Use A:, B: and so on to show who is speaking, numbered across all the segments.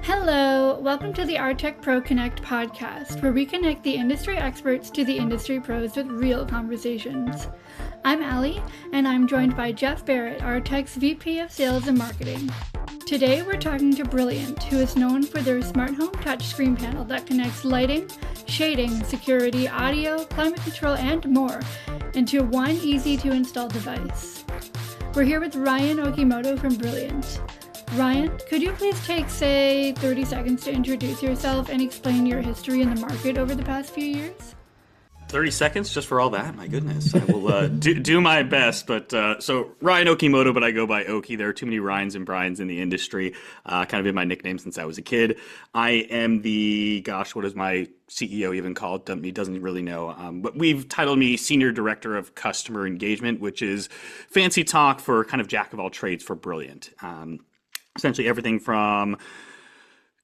A: Hello, welcome to the Aartech Pro Connect podcast, where we connect the industry experts to the industry pros with real conversations. I'm Aly, and I'm joined by Jeff Barrett, Aartech's VP of Sales and Marketing. Today we're talking to Brilliant, who is known for their smart home touchscreen panel that connects lighting, shading, security, audio, climate control, and more into one easy-to-install device. We're here with Ryan Okimoto from Brilliant. Ryan, could you please take, 30 seconds to introduce yourself and explain your history in the market over the past few years?
B: 30 seconds just for all that? My goodness. I will do my best. But so Ryan Okimoto, but I go by Oki. There are too many Ryans and Brians in the industry. Kind of been my nickname since I was a kid. I am what is my CEO even called? He doesn't really know. But we've titled me Senior Director of Customer Engagement, which is fancy talk for kind of jack of all trades for Brilliant. Essentially everything from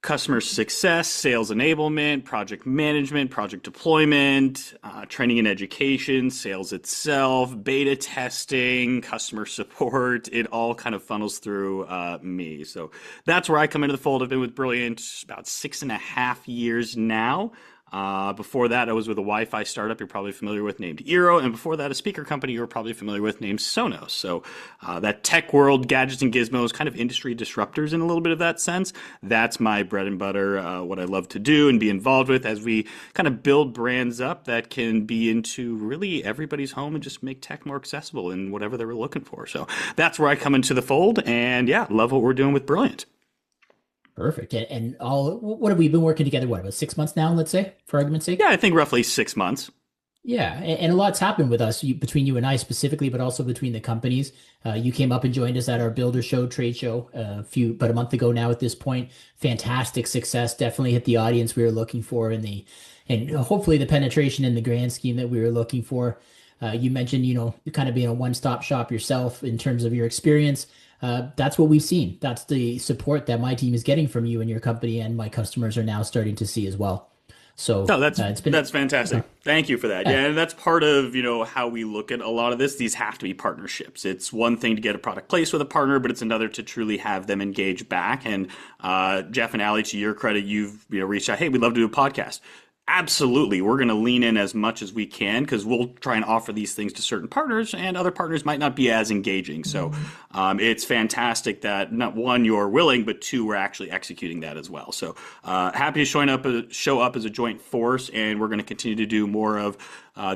B: customer success, sales enablement, project management, project deployment, training and education, sales itself, beta testing, customer support. It all kind of funnels through me. So that's where I come into the fold. I've been with Brilliant about 6.5 years now. Before that, I was with a Wi-Fi startup you're probably familiar with named Eero, and before that, a speaker company you're probably familiar with named Sonos. So that tech world, gadgets and gizmos, kind of industry disruptors in a little bit of that sense. That's my bread and butter, what I love to do and be involved with as we kind of build brands up that can be into really everybody's home and just make tech more accessible in whatever they were looking for. So that's where I come into the fold, and yeah, love what we're doing with Brilliant.
C: Perfect. And what have we been working together? What, about 6 months now, let's say, for argument's sake?
B: Yeah, I think roughly 6 months.
C: Yeah. And a lot's happened with us, between you and I specifically, but also between the companies. You came up and joined us at our Builder Show trade show about a month ago now at this point. Fantastic success. Definitely hit the audience we were looking for and hopefully the penetration in the grand scheme that we were looking for. You mentioned, kind of being a one-stop shop yourself in terms of your experience. That's what we've seen. That's the support that my team is getting from you and your company, and my customers are now starting to see as well. So
B: no, that's fantastic. Thank you for that. Yeah, and that's part of how we look at a lot of this. These have to be partnerships. It's one thing to get a product placed with a partner, but it's another to truly have them engage back. And Jeff and Aly, to your credit, you've reached out. Hey, we'd love to do a podcast. Absolutely. We're going to lean in as much as we can because we'll try and offer these things to certain partners, and other partners might not be as engaging. So it's fantastic that not one, you're willing, but two, we're actually executing that as well. So happy to show up as a joint force, and we're going to continue to do more of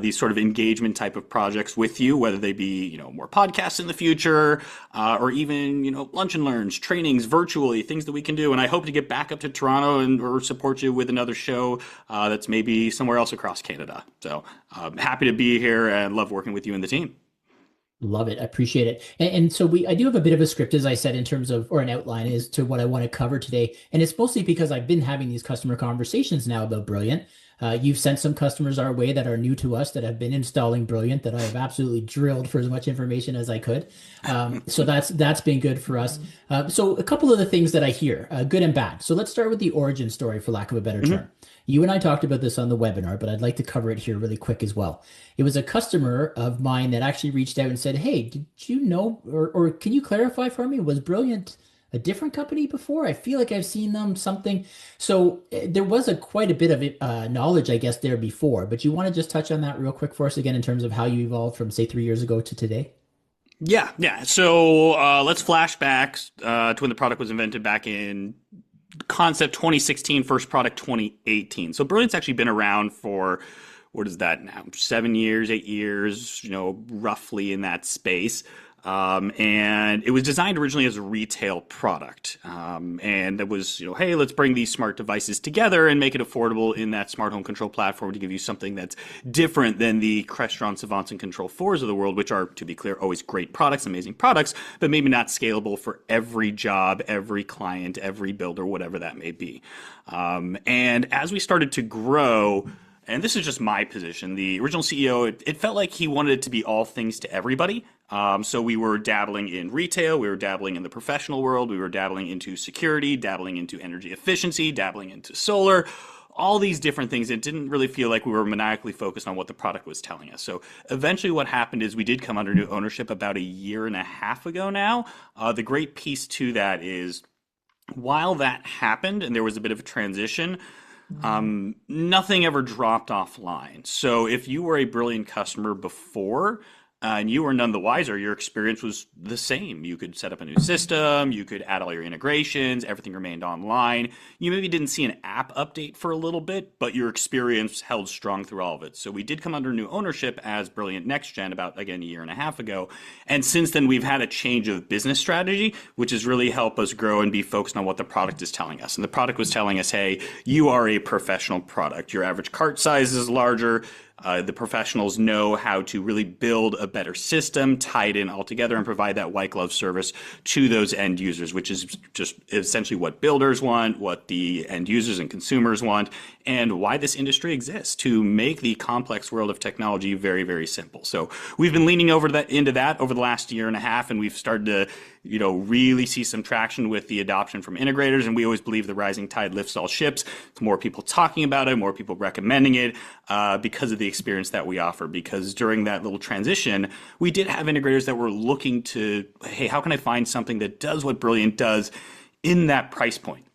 B: these sort of engagement type of projects with you, whether they be, more podcasts in the future, or even, lunch and learns, trainings virtually, things that we can do. And I hope to get back up to Toronto or support you with another show that's maybe somewhere else across Canada. So happy to be here and love working with you and the team.
C: Love it. I appreciate it. And so I do have a bit of a script, as I said, in terms of, or an outline as to what I want to cover today. And it's mostly because I've been having these customer conversations now about Brilliant. You've sent some customers our way that are new to us, that have been installing Brilliant, that I have absolutely drilled for as much information as I could. So that's been good for us. So a couple of the things that I hear, good and bad. So let's start with the origin story, for lack of a better term. You and I talked about this on the webinar, but I'd like to cover it here really quick as well. It was a customer of mine that actually reached out and said, hey, did you know, or can you clarify for me, was Brilliant a different company before? I feel like I've seen them something. So there was quite a bit of knowledge, I guess, there before, but you want to just touch on that real quick for us again in terms of how you evolved from, say, 3 years ago to today?
B: Yeah. So let's flash back to when the product was invented back in concept 2016, first product 2018. So Brilliant's actually been around for, what is that now? 7 years, 8 years, roughly in that space. And it was designed originally as a retail product. And it was, hey, let's bring these smart devices together and make it affordable in that smart home control platform to give you something that's different than the Crestron, Savants, and Control4s of the world, which are, to be clear, always great products, amazing products, but maybe not scalable for every job, every client, every builder, whatever that may be. And as we started to grow, and this is just my position, the original CEO, it felt like he wanted it to be all things to everybody. So we were dabbling in retail, we were dabbling in the professional world, we were dabbling into security, dabbling into energy efficiency, dabbling into solar, all these different things. It didn't really feel like we were maniacally focused on what the product was telling us. So eventually what happened is we did come under new ownership about 1.5 years ago now. The great piece to that is While that happened and there was a bit of a transition, nothing ever dropped offline. So if you were a Brilliant customer before, and you were none the wiser, your experience was the same. You could set up a new system, you could add all your integrations, everything remained online. You maybe didn't see an app update for a little bit, but your experience held strong through all of it. So we did come under new ownership as Brilliant Next Gen about, again, a year and a half ago. And since then, we've had a change of business strategy, which has really helped us grow and be focused on what the product is telling us. And the product was telling us, hey, you are a professional product. Your average cart size is larger. The professionals know how to really build a better system, tie it in all together, and provide that white glove service to those end users, which is just essentially what builders want, what the end users and consumers want, and why this industry exists, to make the complex world of technology very, very simple. So we've been leaning into that over the last year and a half, and we've started to really see some traction with the adoption from integrators. And we always believe the rising tide lifts all ships. It's more people talking about it, more people recommending it because of the experience that we offer. Because during that little transition, we did have integrators that were looking to, hey, how can I find something that does what Brilliant does in that price point?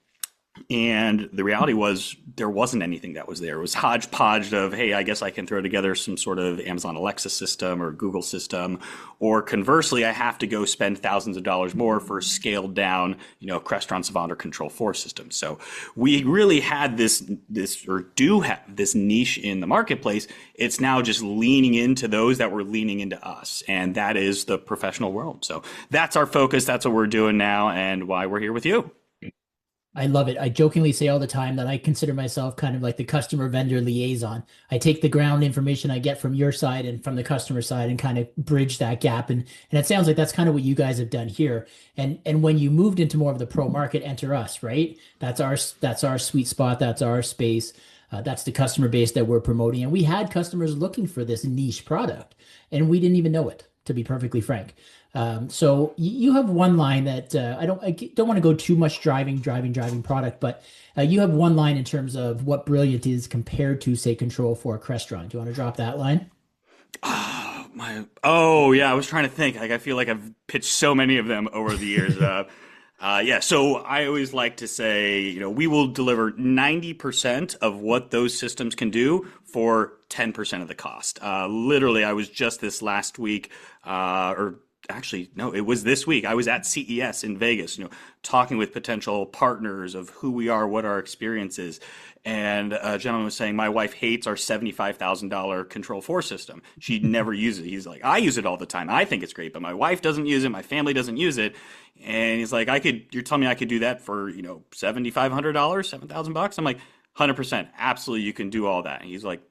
B: And the reality was there wasn't anything that was there. It was hodgepodge of, hey, I guess I can throw together some sort of Amazon Alexa system or Google system. Or conversely, I have to go spend thousands of dollars more for a scaled down, Crestron Savant or Control 4 system. So we really had this or do have this niche in the marketplace. It's now just leaning into those that were leaning into us. And that is the professional world. So that's our focus. That's what we're doing now and why we're here with you.
C: I love it. I jokingly say all the time that I consider myself kind of like the customer vendor liaison. I take the ground information I get from your side and from the customer side and kind of bridge that gap. And it sounds like that's kind of what you guys have done here. And when you moved into more of the pro market, enter us, right? That's our sweet spot. That's our space. That's the customer base that we're promoting. And we had customers looking for this niche product, and we didn't even know it, to be perfectly frank. So you have one line that I don't want to go too much driving product, but you have one line in terms of what Brilliant is compared to, say, Control 4 Crestron. Do you want to drop that line?
B: Oh yeah, I was trying to think. Like, I feel like I've pitched so many of them over the years. Yeah, so I always like to say, we will deliver 90% of what those systems can do for 10% of the cost. Literally, I was just this last week, actually, no, it was this week. I was at CES in Vegas, talking with potential partners of who we are, what our experience is. And a gentleman was saying, my wife hates our $75,000 Control 4 system. She never uses it. He's like, I use it all the time. I think it's great, but my wife doesn't use it. My family doesn't use it. And he's like, you're telling me I could do that for, $7,500, $7,000? I'm like, 100%. Absolutely. You can do all that. And he's like,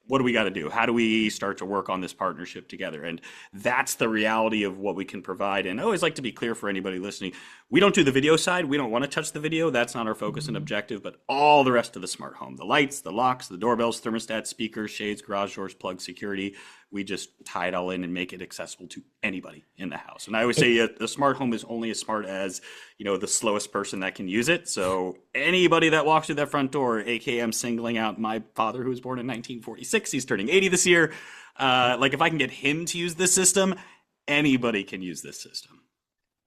B: what do we got to do? How do we start to work on this partnership together? And that's the reality of what we can provide. And I always like to be clear for anybody listening. We don't do the video side. We don't want to touch the video. That's not our focus and objective, but all the rest of the smart home, the lights, the locks, the doorbells, thermostats, speakers, shades, garage doors, plugs, security. We just tie it all in and make it accessible to anybody in the house. And I always say a smart home is only as smart as, the slowest person that can use it. So anybody that walks through that front door, aka I'm singling out my father, who was born in 1946, he's turning 80 this year. If I can get him to use this system, anybody can use this system.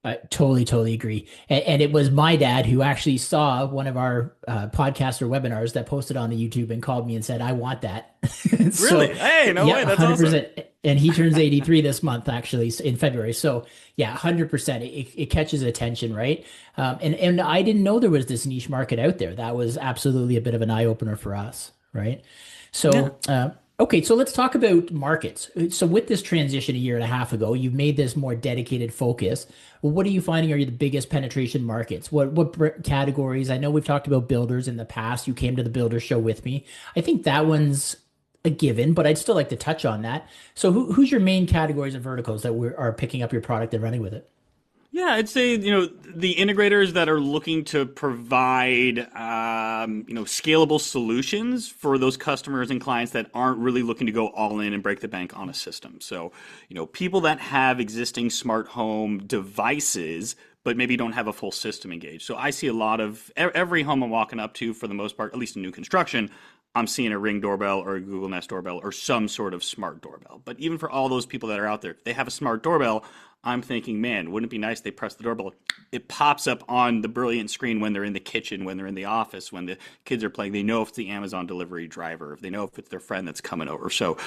C: I totally agree. And it was my dad who actually saw one of our podcasts or webinars that posted on the YouTube and called me and said, I want that. So,
B: really? Hey, no way. That's 100%.
C: Awesome. And he turns 83 this month, actually, in February. So yeah, 100%. It catches attention, right? And I didn't know there was this niche market out there. That was absolutely a bit of an eye opener for us, right? So, yeah. Okay, so let's talk about markets. So with this transition a year and a half ago, you've made this more dedicated focus. What are you finding are the biggest penetration markets? What categories? I know we've talked about builders in the past. You came to the builder show with me. I think that one's a given, but I'd still like to touch on that. So who's your main categories and verticals that are picking up your product and running with it?
B: Yeah, I'd say, the integrators that are looking to provide, scalable solutions for those customers and clients that aren't really looking to go all in and break the bank on a system. So, people that have existing smart home devices, but maybe don't have a full system engaged. So I see a lot of every home I'm walking up to, for the most part, at least in new construction, I'm seeing a Ring doorbell or a Google Nest doorbell or some sort of smart doorbell. But even for all those people that are out there, if they have a smart doorbell, I'm thinking, man, wouldn't it be nice they press the doorbell? It pops up on the Brilliant screen when they're in the kitchen, when they're in the office, when the kids are playing. They know if it's the Amazon delivery driver, if they know if it's their friend that's coming over. So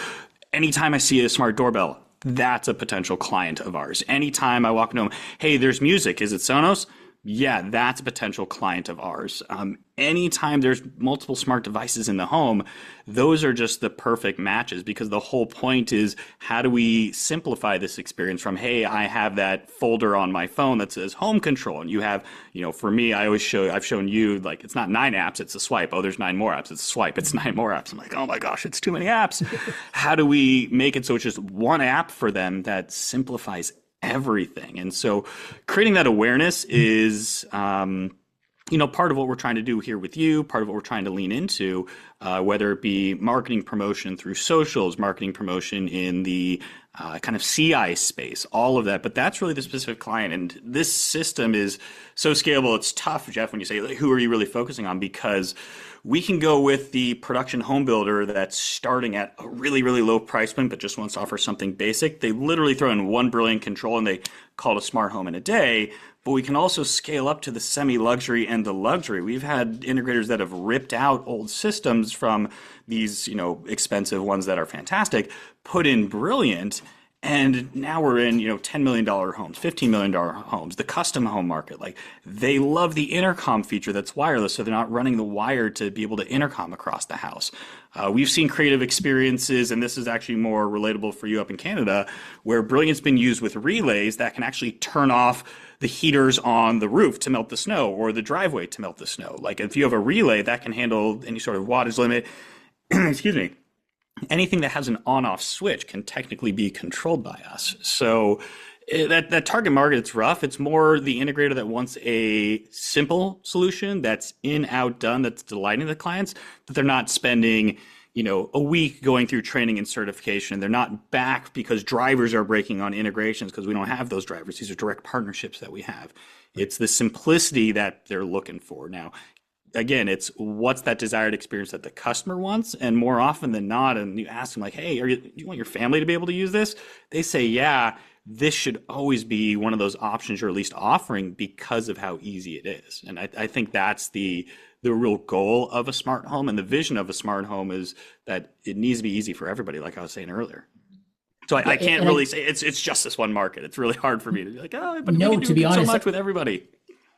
B: anytime I see a smart doorbell, that's a potential client of ours. Anytime I walk into them, hey, there's music. Is it Sonos? Yeah, that's a potential client of ours. Anytime there's multiple smart devices in the home, those are just the perfect matches, because the whole point is, how do we simplify this experience from, hey, I have that folder on my phone that says home control, and you have, for me, I've shown you, like, it's not 9 apps, it's a swipe. Oh, there's 9 more apps. It's a swipe. It's 9 more apps. I'm like, oh my gosh, it's too many apps. How do we make it so it's just one app for them that simplifies everything? And so creating that awareness is, part of what we're trying to do here with you, part of what we're trying to lean into, whether it be marketing promotion through socials, marketing promotion in the kind of CI space, all of that. But that's really the specific client. And this system is so scalable. It's tough, Jeff, when you say, like, who are you really focusing on? Because we can go with the production home builder that's starting at a really, really low price point, but just wants to offer something basic. They literally throw in one brilliant control and they call it a smart home in a day. But we can also scale up to the semi-luxury and the luxury. We've had integrators that have ripped out old systems from these, expensive ones that are fantastic, put in brilliant, and now we're in, $10 million homes, $15 million homes, the custom home market. Like, they love the intercom feature that's wireless, so they're not running the wire to be able to intercom across the house. We've seen creative experiences, and this is actually more relatable for you up in Canada, where Brilliant's been used with relays that can actually turn off the heaters on the roof to melt the snow, or the driveway to melt the snow. Like, if you have a relay that can handle any sort of wattage limit, excuse me, anything that has an on-off switch can technically be controlled by us. So that target market, it's rough. It's more the integrator that wants a simple solution that's in, out, done, that's delighting the clients, that they're not spending a week going through training and certification. They're not back because drivers are breaking on integrations, because we don't have those drivers. These are direct partnerships that we have. It's the simplicity that they're looking for. Now, again, it's what's that desired experience that the customer wants, and more often than not, and you ask them, like, hey, do you want your family to be able to use this? They say, yeah. This should always be one of those options you're at least offering because of how easy it is. And I think that's the real goal of a smart home, and the vision of a smart home is that it needs to be easy for everybody, like I was saying earlier. So I can't really say it's just this one market. It's really hard for me to be like, oh, but no, we can do so much with everybody.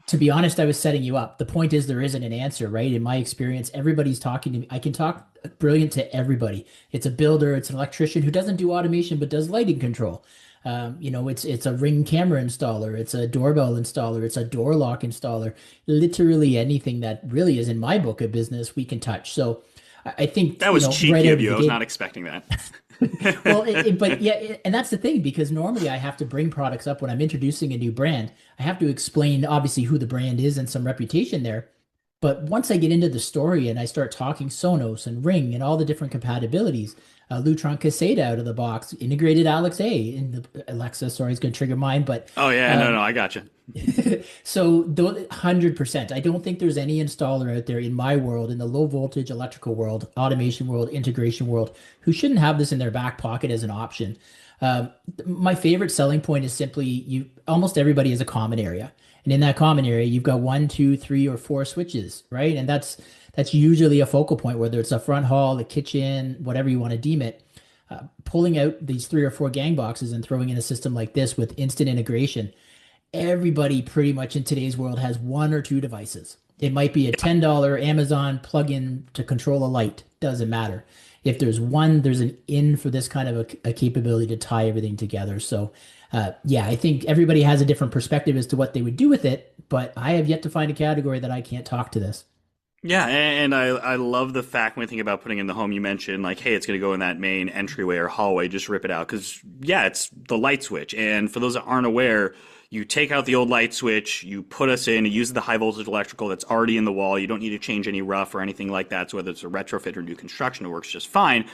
C: To be honest, I was setting you up. The point is, there isn't an answer, right? In my experience, everybody's talking to me. I can talk Brilliant to everybody. It's a builder, it's an electrician who doesn't do automation but does lighting control. It's a Ring camera installer, it's a doorbell installer, it's a door lock installer. Literally anything that really is in my book of business, we can touch. So I think
B: that was cheeky right of you. I was not expecting that.
C: Well, and that's the thing, because normally I have to bring products up when I'm introducing a new brand. I have to explain, obviously, who the brand is and some reputation there. But once I get into the story and I start talking Sonos and Ring and all the different compatibilities, Lutron Caseta out of the box, integrated Alexa in the Alexa. Sorry, it's going to trigger mine, but
B: oh yeah, no, I gotcha.
C: So 100%. I don't think there's any installer out there in my world, in the low voltage electrical world, automation world, integration world, who shouldn't have this in their back pocket as an option. My favorite selling point is simply almost everybody has a common area. And in that common area, you've got 1, 2, 3, or 4 switches, right? And that's usually a focal point, whether it's a front hall, a kitchen, whatever you want to deem it. Pulling out these 3 or 4 gang boxes and throwing in a system like this with instant integration, everybody pretty much in today's world has 1 or 2 devices. It might be a $10 Amazon plugin to control a light. Doesn't matter. If there's one, there's an in for this kind of a capability to tie everything together. So I think everybody has a different perspective as to what they would do with it, but I have yet to find a category that I can't talk to this.
B: Yeah, and I love the fact when we think about putting in the home, you mentioned like, hey, it's going to go in that main entryway or hallway, just rip it out. Because, yeah, it's the light switch. And for those that aren't aware, you take out the old light switch, you put us in, you use the high voltage electrical that's already in the wall. You don't need to change any rough or anything like that. So whether it's a retrofit or new construction, it works just fine.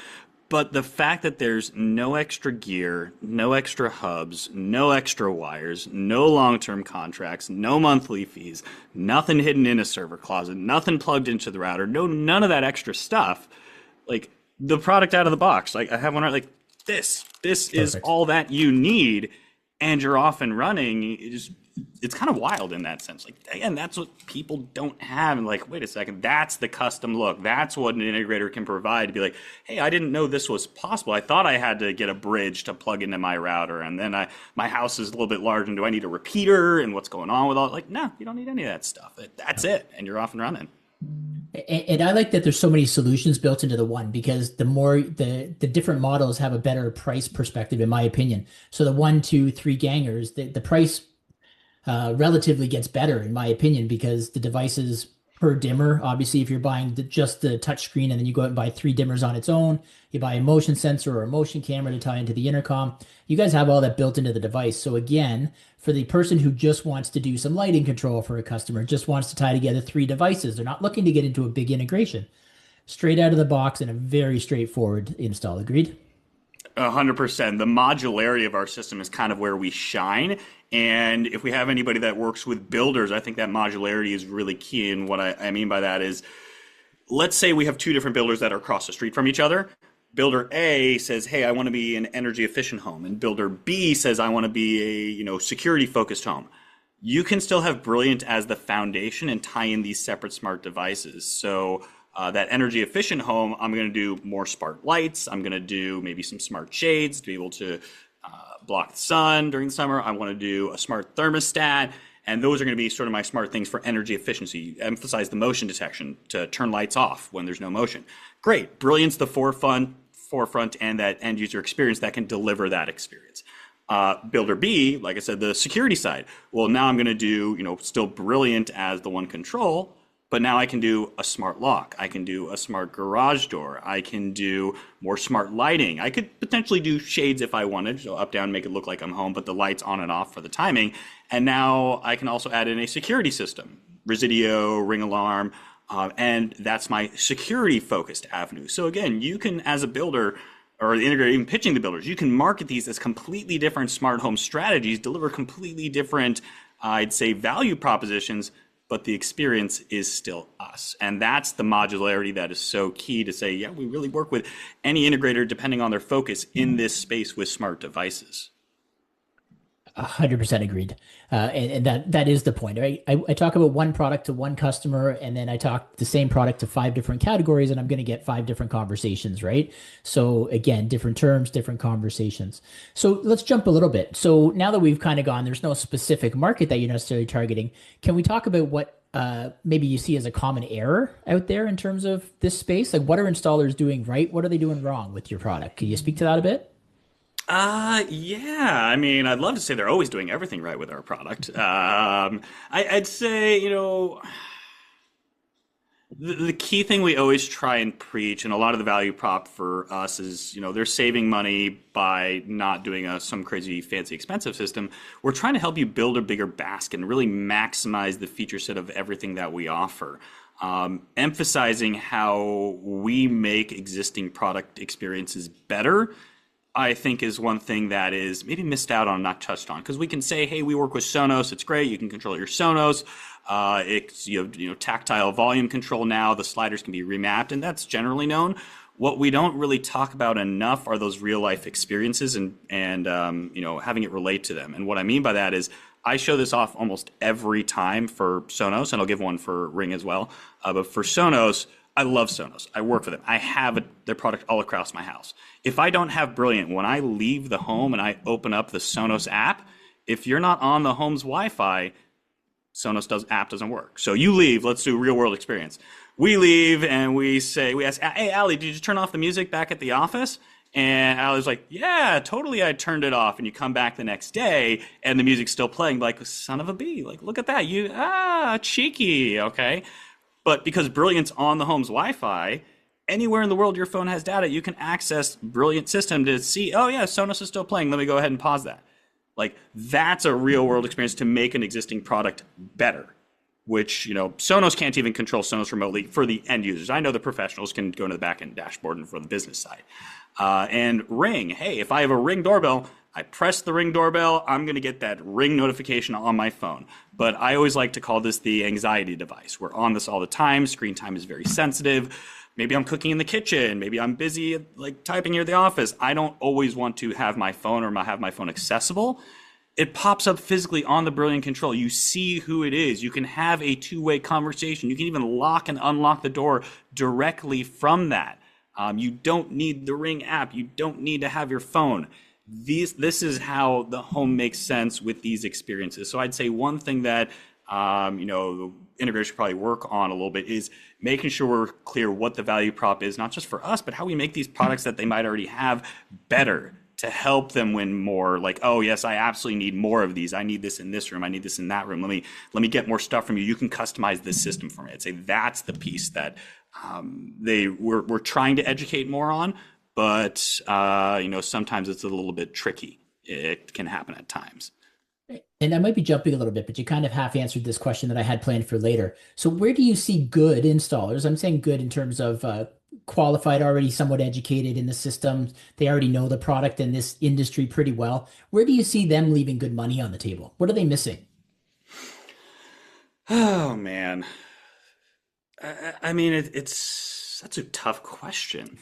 B: But the fact that there's no extra gear, no extra hubs, no extra wires, no long-term contracts, no monthly fees, nothing hidden in a server closet, nothing plugged into the router, none of that extra stuff. Like the product out of the box, like I have one right, like this is all that you need. and you're off and running. It's kind of wild in that sense. Like, again, that's what people don't have. And like, wait a second, that's the custom look. That's what an integrator can provide to be like, hey, I didn't know this was possible. I thought I had to get a bridge to plug into my router. And then my house is a little bit large, and do I need a repeater? And what's going on with all, like, no, you don't need any of that stuff. That's it. And you're off and running.
C: And I like that there's so many solutions built into the one, because the more the different models have a better price perspective, in my opinion. So the 1, 2, 3 gangers, the price relatively gets better, in my opinion, because the devices per dimmer, obviously, if you're buying just the touch screen and then you go out and buy 3 dimmers on its own, you buy a motion sensor or a motion camera to tie into the intercom, you guys have all that built into the device. So again, for the person who just wants to do some lighting control for a customer, just wants to tie together 3 devices, they're not looking to get into a big integration. Straight out of the box and a very straightforward install. Agreed?
B: 100%. The modularity of our system is kind of where we shine. And if we have anybody that works with builders, I think that modularity is really key. And what I mean by that is, let's say we have 2 different builders that are across the street from each other. Builder A says, hey, I want to be an energy efficient home. And builder B says, I want to be a security focused home. You can still have Brilliant as the foundation and tie in these separate smart devices. So that energy efficient home, I'm going to do more smart lights. I'm going to do maybe some smart shades to be able to block the sun during the summer. I want to do a smart thermostat. And those are going to be sort of my smart things for energy efficiency. Emphasize the motion detection to turn lights off when there's no motion. Great. Brilliant's the forefront and that end user experience that can deliver that experience. Builder B, like I said, the security side. Well, now I'm going to do, still Brilliant as the one control, but now I can do a smart lock. I can do a smart garage door. I can do more smart lighting. I could potentially do shades if I wanted, so up, down, make it look like I'm home, but the lights on and off for the timing. And now I can also add in a security system, Resideo, Ring Alarm, and that's my security focused avenue. So again, you can, as a builder or the integrator, even pitching the builders, you can market these as completely different smart home strategies, deliver completely different, I'd say, value propositions, but the experience is still us. And that's the modularity that is so key to say, yeah, we really work with any integrator depending on their focus in this space with smart devices.
C: 100% agreed. And that is the point, right? I talk about one product to one customer, and then I talk the same product to 5 different categories, and I'm going to get 5 different conversations, right? So again, different terms, different conversations. So let's jump a little bit. So now that we've kind of gone, there's no specific market that you're necessarily targeting. Can we talk about what maybe you see as a common error out there in terms of this space? Like, what are installers doing right? What are they doing wrong with your product? Can you speak to that a bit?
B: Yeah. I mean, I'd love to say they're always doing everything right with our product. I'd say, the key thing we always try and preach, and a lot of the value prop for us is, they're saving money by not doing some crazy fancy expensive system. We're trying to help you build a bigger basket and really maximize the feature set of everything that we offer. Emphasizing how we make existing product experiences better, I think, is one thing that is maybe missed out on, not touched on, because we can say, hey, we work with Sonos, it's great, you can control your Sonos, it's tactile volume control now, the sliders can be remapped, and that's generally known. What we don't really talk about enough are those real life experiences and having it relate to them. And what I mean by that is, I show this off almost every time for Sonos, and I'll give one for Ring as well. But for Sonos, I love Sonos. I work for them. I have their product all across my house. If I don't have Brilliant, when I leave the home and I open up the Sonos app, if you're not on the home's Wi-Fi, Sonos app doesn't work. So you leave, let's do real world experience. We leave and we ask, hey, Aly, did you turn off the music back at the office? And Aly's like, yeah, totally, I turned it off. And you come back the next day and the music's still playing, like, son of a bee, like, look at that, cheeky, okay? But because Brilliant's on the home's Wi-Fi, anywhere in the world your phone has data, you can access Brilliant system to see, oh yeah, Sonos is still playing, let me go ahead and pause that. Like, that's a real world experience to make an existing product better, which, Sonos can't even control Sonos remotely for the end users. I know the professionals can go into the back end dashboard and for the business side. And Ring, hey, if I have a Ring doorbell, I press the Ring doorbell, I'm going to get that Ring notification on my phone. But I always like to call this the anxiety device. We're on this all the time. Screen time is very sensitive. Maybe I'm cooking in the kitchen. Maybe I'm busy typing here at the office. I don't always want to have my phone have my phone accessible. It pops up physically on the Brilliant control. You see who it is. You can have a two-way conversation. You can even lock and unlock the door directly from that. You don't need the Ring app. You don't need to have your phone. This is how the home makes sense with these experiences. So I'd say one thing that the integrators should probably work on a little bit is making sure we're clear what the value prop is, not just for us, but how we make these products that they might already have better to help them win more. Like, oh yes, I absolutely need more of these. I need this in this room. I need this in that room. Let me get more stuff from you. You can customize this system for me. I'd say that's the piece that we're trying to educate more on, but sometimes it's a little bit tricky. It can happen at times.
C: And I might be jumping a little bit, but you kind of half answered this question that I had planned for later. So where do you see good installers? I'm saying good in terms of qualified, already somewhat educated in the system. They already know the product and this industry pretty well. Where do you see them leaving good money on the table? What are they missing?
B: Oh, man. I mean, it's such a tough question.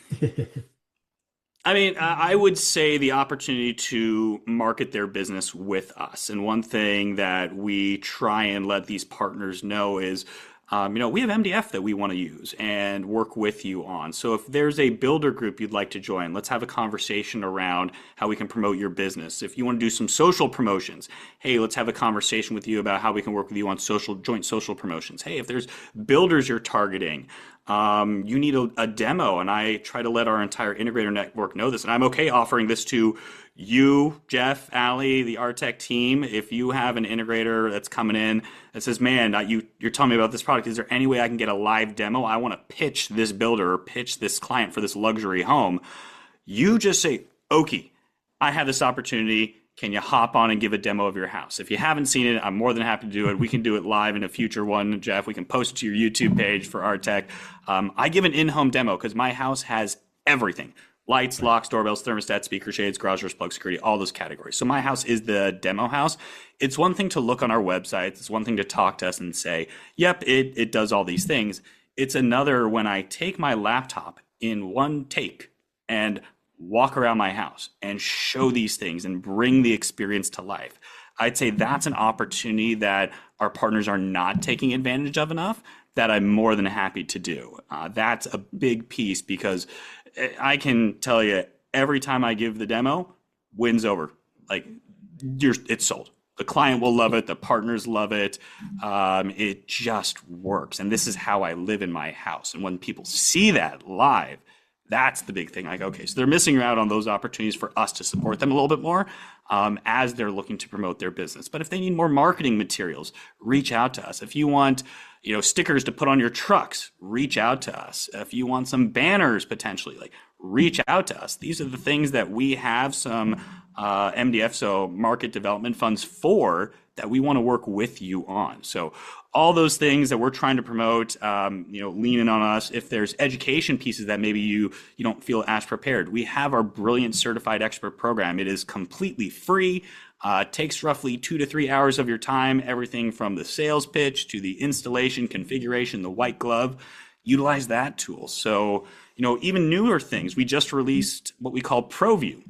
B: I mean, I would say the opportunity to market their business with us. And one thing that we try and let these partners know is, we have MDF that we want to use and work with you on. So if there's a builder group you'd like to join, let's have a conversation around how we can promote your business. If you want to do some social promotions, hey, let's have a conversation with you about how we can work with you on joint social promotions. Hey, if there's builders you're targeting, you need a demo, and I try to let our entire integrator network know this. And I'm okay offering this to you, Jeff, Aly, the Aartech team. If you have an integrator that's coming in that says, man, you're telling me about this product, is there any way I can get a live demo? I want to pitch this builder or pitch this client for this luxury home. You just say, okay, I have this opportunity. Can you hop on and give a demo of your house? If you haven't seen it, I'm more than happy to do it. We can do it live in a future one, Jeff. We can post it to your YouTube page for Aartech. I give an in-home demo because my house has everything. Lights, locks, doorbells, thermostats, speaker shades, garage doors, plug security, all those categories. So my house is the demo house. It's one thing to look on our website. It's one thing to talk to us and say, yep, it does all these things. It's another when I take my laptop in one take and walk around my house and show these things and bring the experience to life. I'd say that's an opportunity that our partners are not taking advantage of enough that I'm more than happy to do. That's a big piece because I can tell you every time I give the demo, wins over. Like it's sold. The client will love it. The partners love it. It just works. And this is how I live in my house. And when people see that live, that's the big thing. Like, okay, so they're missing out on those opportunities for us to support them a little bit more as they're looking to promote their business. But if they need more marketing materials, reach out to us. If you want, stickers to put on your trucks, reach out to us. If you want some banners potentially, reach out to us. These are the things that we have some MDF, so market development funds for, that we want to work with you on. So all those things that we're trying to promote, lean in on us. If there's education pieces that maybe you don't feel as prepared, we have our Brilliant Certified Expert program. It is completely free. Takes roughly 2 to 3 hours of your time, everything from the sales pitch to the installation, configuration, the white glove. Utilize that tool. So, even newer things, we just released what we call ProView.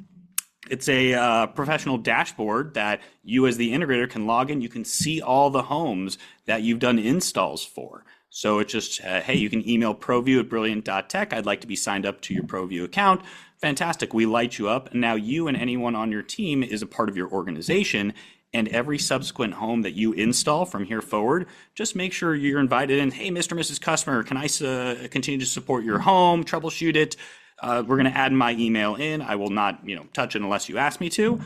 B: It's a professional dashboard that you as the integrator can log in. You can see all the homes that you've done installs for. So it's just, hey, you can email proview@brilliant.tech. I'd like to be signed up to your ProView account. Fantastic. We light you up. And now you and anyone on your team is a part of your organization. And every subsequent home that you install from here forward, just make sure you're invited in. Hey, Mr. and Mrs. Customer, can I continue to support your home, troubleshoot it? We're going to add my email in. I will not, touch it unless you ask me to.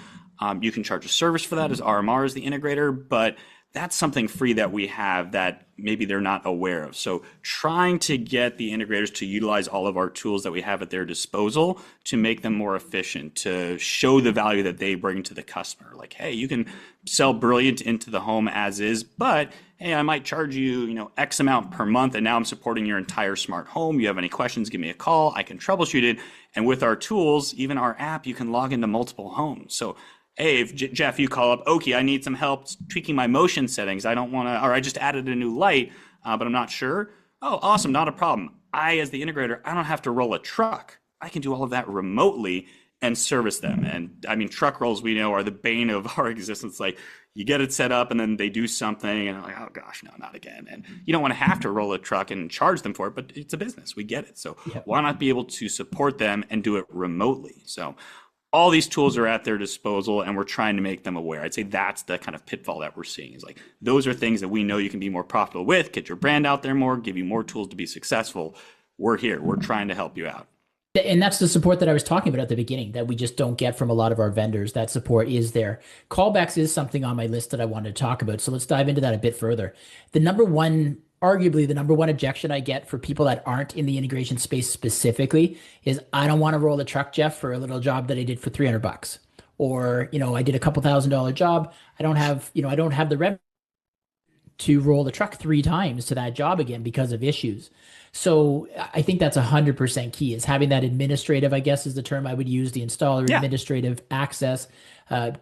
B: You can charge a service for that as RMR as the integrator, but that's something free that we have that maybe they're not aware of. So trying to get the integrators to utilize all of our tools that we have at their disposal to make them more efficient, to show the value that they bring to the customer. Like, hey, you can sell Brilliant into the home as is, but hey, I might charge you, X amount per month, and now I'm supporting your entire smart home. You have any questions, give me a call. I can troubleshoot it. And with our tools, even our app, you can log into multiple homes. So hey, if Jeff, you call up, okay, I need some help tweaking my motion settings. I don't want to, or I just added a new light, but I'm not sure. Oh, awesome, not a problem. As the integrator, I don't have to roll a truck. I can do all of that remotely and service them. And I mean, truck rolls, we know, are the bane of our existence. Like, you get it set up and then they do something and like, oh gosh, no, not again. And you don't want to have to roll a truck and charge them for it, but it's a business. We get it. So why not be able to support them and do it remotely? So all these tools are at their disposal and we're trying to make them aware. I'd say that's the kind of pitfall that we're seeing, is like, those are things that we know you can be more profitable with, get your brand out there more, give you more tools to be successful. We're here. We're trying to help you out.
C: And that's the support that I was talking about at the beginning that we just don't get from a lot of our vendors. That support is there. Callbacks is something on my list that I wanted to talk about. So let's dive into that a bit further. Arguably the number one objection I get for people that aren't in the integration space specifically is, I don't want to roll a truck, Jeff, for a little job that I did for $300. Or, I did a couple $1,000 job. I don't have the revenue to roll the truck 3 times to that job again because of issues. So I think that's 100% key, is having that administrative, I guess is the term I would use, the installer administrative access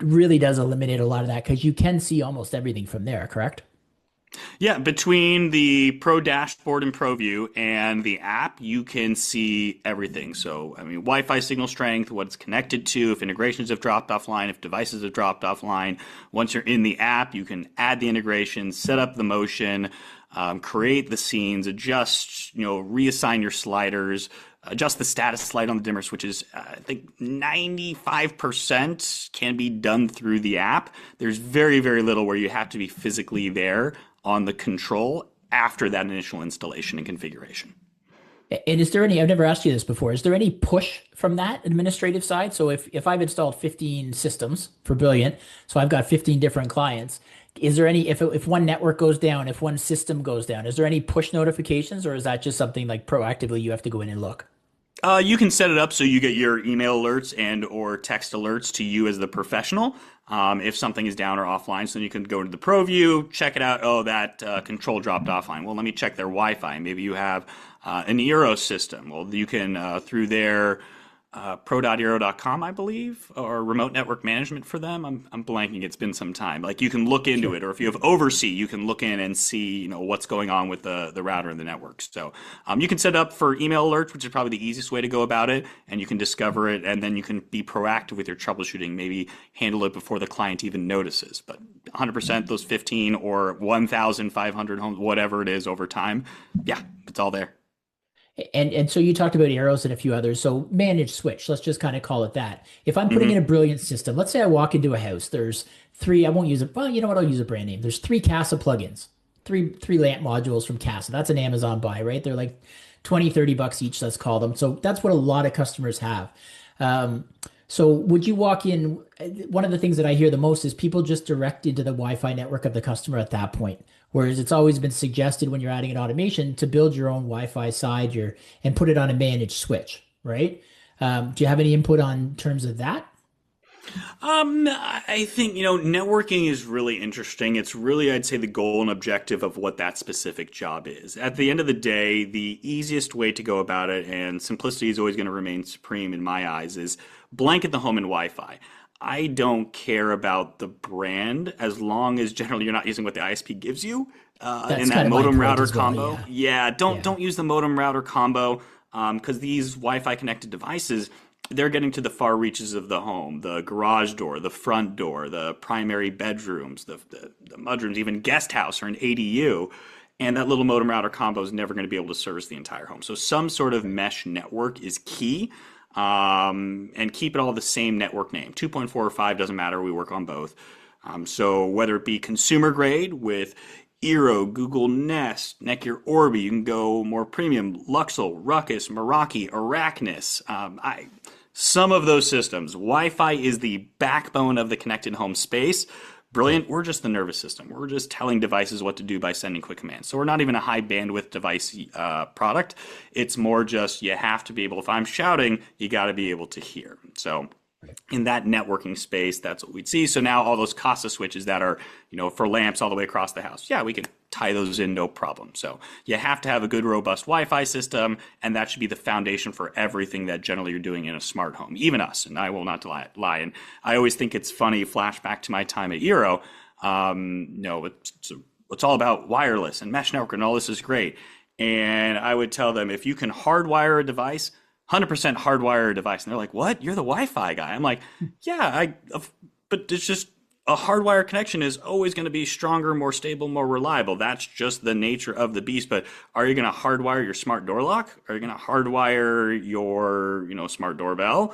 C: really does eliminate a lot of that, because you can see almost everything from there, correct?
B: Yeah, between the Pro Dashboard and ProView and the app, you can see everything. So, I mean, Wi-Fi signal strength, what it's connected to, if integrations have dropped offline, if devices have dropped offline. Once you're in the app, you can add the integration, set up the motion, create the scenes, adjust, reassign your sliders, adjust the status light on the dimmer switches. I think 95% can be done through the app. There's very, very little where you have to be physically there on the control after that initial installation and configuration.
C: And is there any, I've never asked you this before, is there any push from that administrative side? So if I've installed 15 systems for Brilliant, so I've got 15 different clients, is there any, if one network goes down, if one system goes down, is there any push notifications, or is that just something like proactively you have to go in and look?
B: You can set it up so you get your email alerts and or text alerts to you as the professional if something is down or offline. So you can go to the ProView, check it out. Oh, that control dropped offline. Well, let me check their Wi-Fi. Maybe you have an Eero system. Well, you can through their pro.eero.com, I believe, or remote network management for them. I'm blanking. It's been some time. Like, you can look into it, or if you have Oversee, you can look in and see, what's going on with the router and the network. So you can set up for email alerts, which is probably the easiest way to go about it, and you can discover it, and then you can be proactive with your troubleshooting, maybe handle it before the client even notices. But 100%, those 15 or 1,500 homes, whatever it is over time, yeah, it's all there.
C: And so you talked about Eros and a few others. So managed switch, let's just kind of call it that. If I'm putting in a Brilliant system, let's say I walk into a house, there's 3, I won't use it. Well, you know what? I'll use a brand name. There's 3 Casa plugins, three lamp modules from Casa. That's an Amazon buy, right? They're like $20-$30 each, let's call them. So that's what a lot of customers have. So would you walk in? One of the things that I hear the most is people just direct into the Wi-Fi network of the customer at that point. Whereas it's always been suggested when you're adding an automation to build your own Wi-Fi side and put it on a managed switch, right? Do you have any input on terms of that?
B: I think, networking is really interesting. It's really, I'd say, the goal and objective of what that specific job is. At the end of the day, the easiest way to go about it, and simplicity is always going to remain supreme in my eyes, is blanket the home in Wi-Fi. I don't care about the brand as long as generally you're not using what the ISP gives you in that modem router combo. Don't use the modem router combo because these Wi-Fi connected devices, they're getting to the far reaches of the home, the garage door, the front door, the primary bedrooms, the mudrooms, even guest house or an ADU. And that little modem router combo is never going to be able to service the entire home. So some sort of mesh network is key. And keep it all the same network name. 2.4 or 5 doesn't matter. We work on both. So whether it be consumer grade with Eero, Google Nest, Netgear Orbi, you can go more premium, Luxel, Ruckus, Meraki, Arachnus. Some of those systems, Wi-Fi is the backbone of the connected home space. Brilliant, we're just the nervous system. We're just telling devices what to do by sending quick commands. So we're not even a high bandwidth device product. It's more just you have to be able, if I'm shouting, you got to be able to hear. So in that networking space, that's what we'd see. So now all those Casa switches that are, for lamps all the way across the house, yeah, we can tie those in, no problem. So you have to have a good, robust Wi-Fi system, and that should be the foundation for everything that generally you're doing in a smart home, even us. And I will not lie. And I always think it's funny, flashback to my time at Eero. It's all about wireless and mesh network, and all this is great. And I would tell them, if you can hardwire a device, 100% hardwire device. And they're like, what? You're the Wi-Fi guy. I'm like, yeah, but it's just a hardwire connection is always going to be stronger, more stable, more reliable. That's just the nature of the beast. But are you going to hardwire your smart door lock? Are you going to hardwire your, smart doorbell?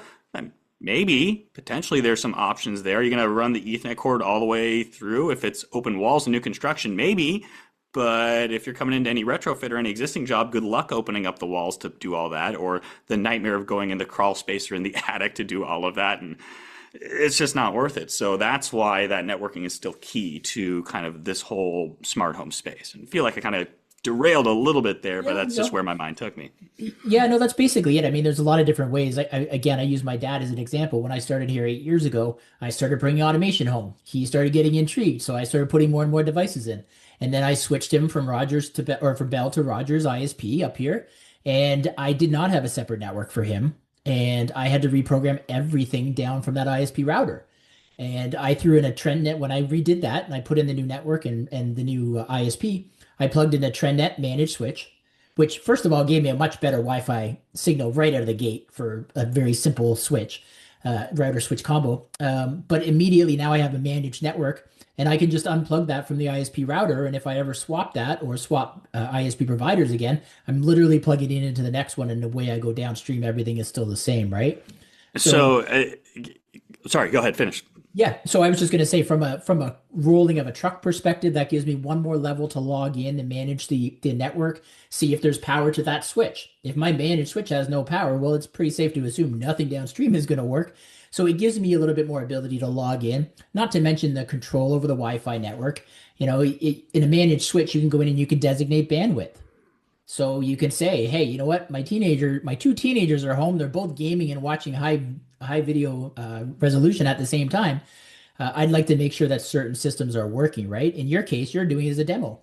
B: Maybe, potentially there's some options there. Are you going to run the Ethernet cord all the way through if it's open walls and new construction? Maybe. But if you're coming into any retrofit or any existing job, good luck opening up the walls to do all that, or the nightmare of going in the crawl space or in the attic to do all of that. And it's just not worth it. So that's why that networking is still key to kind of this whole smart home space. And I feel like I kind of derailed a little bit there, but that's just where my mind took me.
C: Yeah, no, that's basically it. I mean, there's a lot of different ways. I use my dad as an example. When I started here 8 years ago, I started bringing automation home. He started getting intrigued, so I started putting more and more devices in. And then I switched him from from Bell to Rogers ISP up here. And I did not have a separate network for him. And I had to reprogram everything down from that ISP router. And I threw in a TrendNet when I redid that, and I put in the new network and the new ISP. I plugged in a TrendNet managed switch, which first of all gave me a much better Wi-Fi signal right out of the gate for a very simple switch, router switch combo. But immediately now I have a managed network, and I can just unplug that from the ISP router. And if I ever swap that or swap ISP providers again, I'm literally plugging it into the next one, and the way I go downstream, everything is still the same, right?
B: Sorry, go ahead, finish.
C: Yeah, so I was just going to say from a rolling of a truck perspective, that gives me one more level to log in and manage the network, see if there's power to that switch. If my managed switch has no power, well, it's pretty safe to assume nothing downstream is going to work. So it gives me a little bit more ability to log in, not to mention the control over the Wi-Fi network. In a managed switch, you can go in and you can designate bandwidth. So you can say, hey, you know what? My two teenagers are home. They're both gaming and watching high video resolution at the same time. I'd like to make sure that certain systems are working, right? In your case, you're doing it as a demo.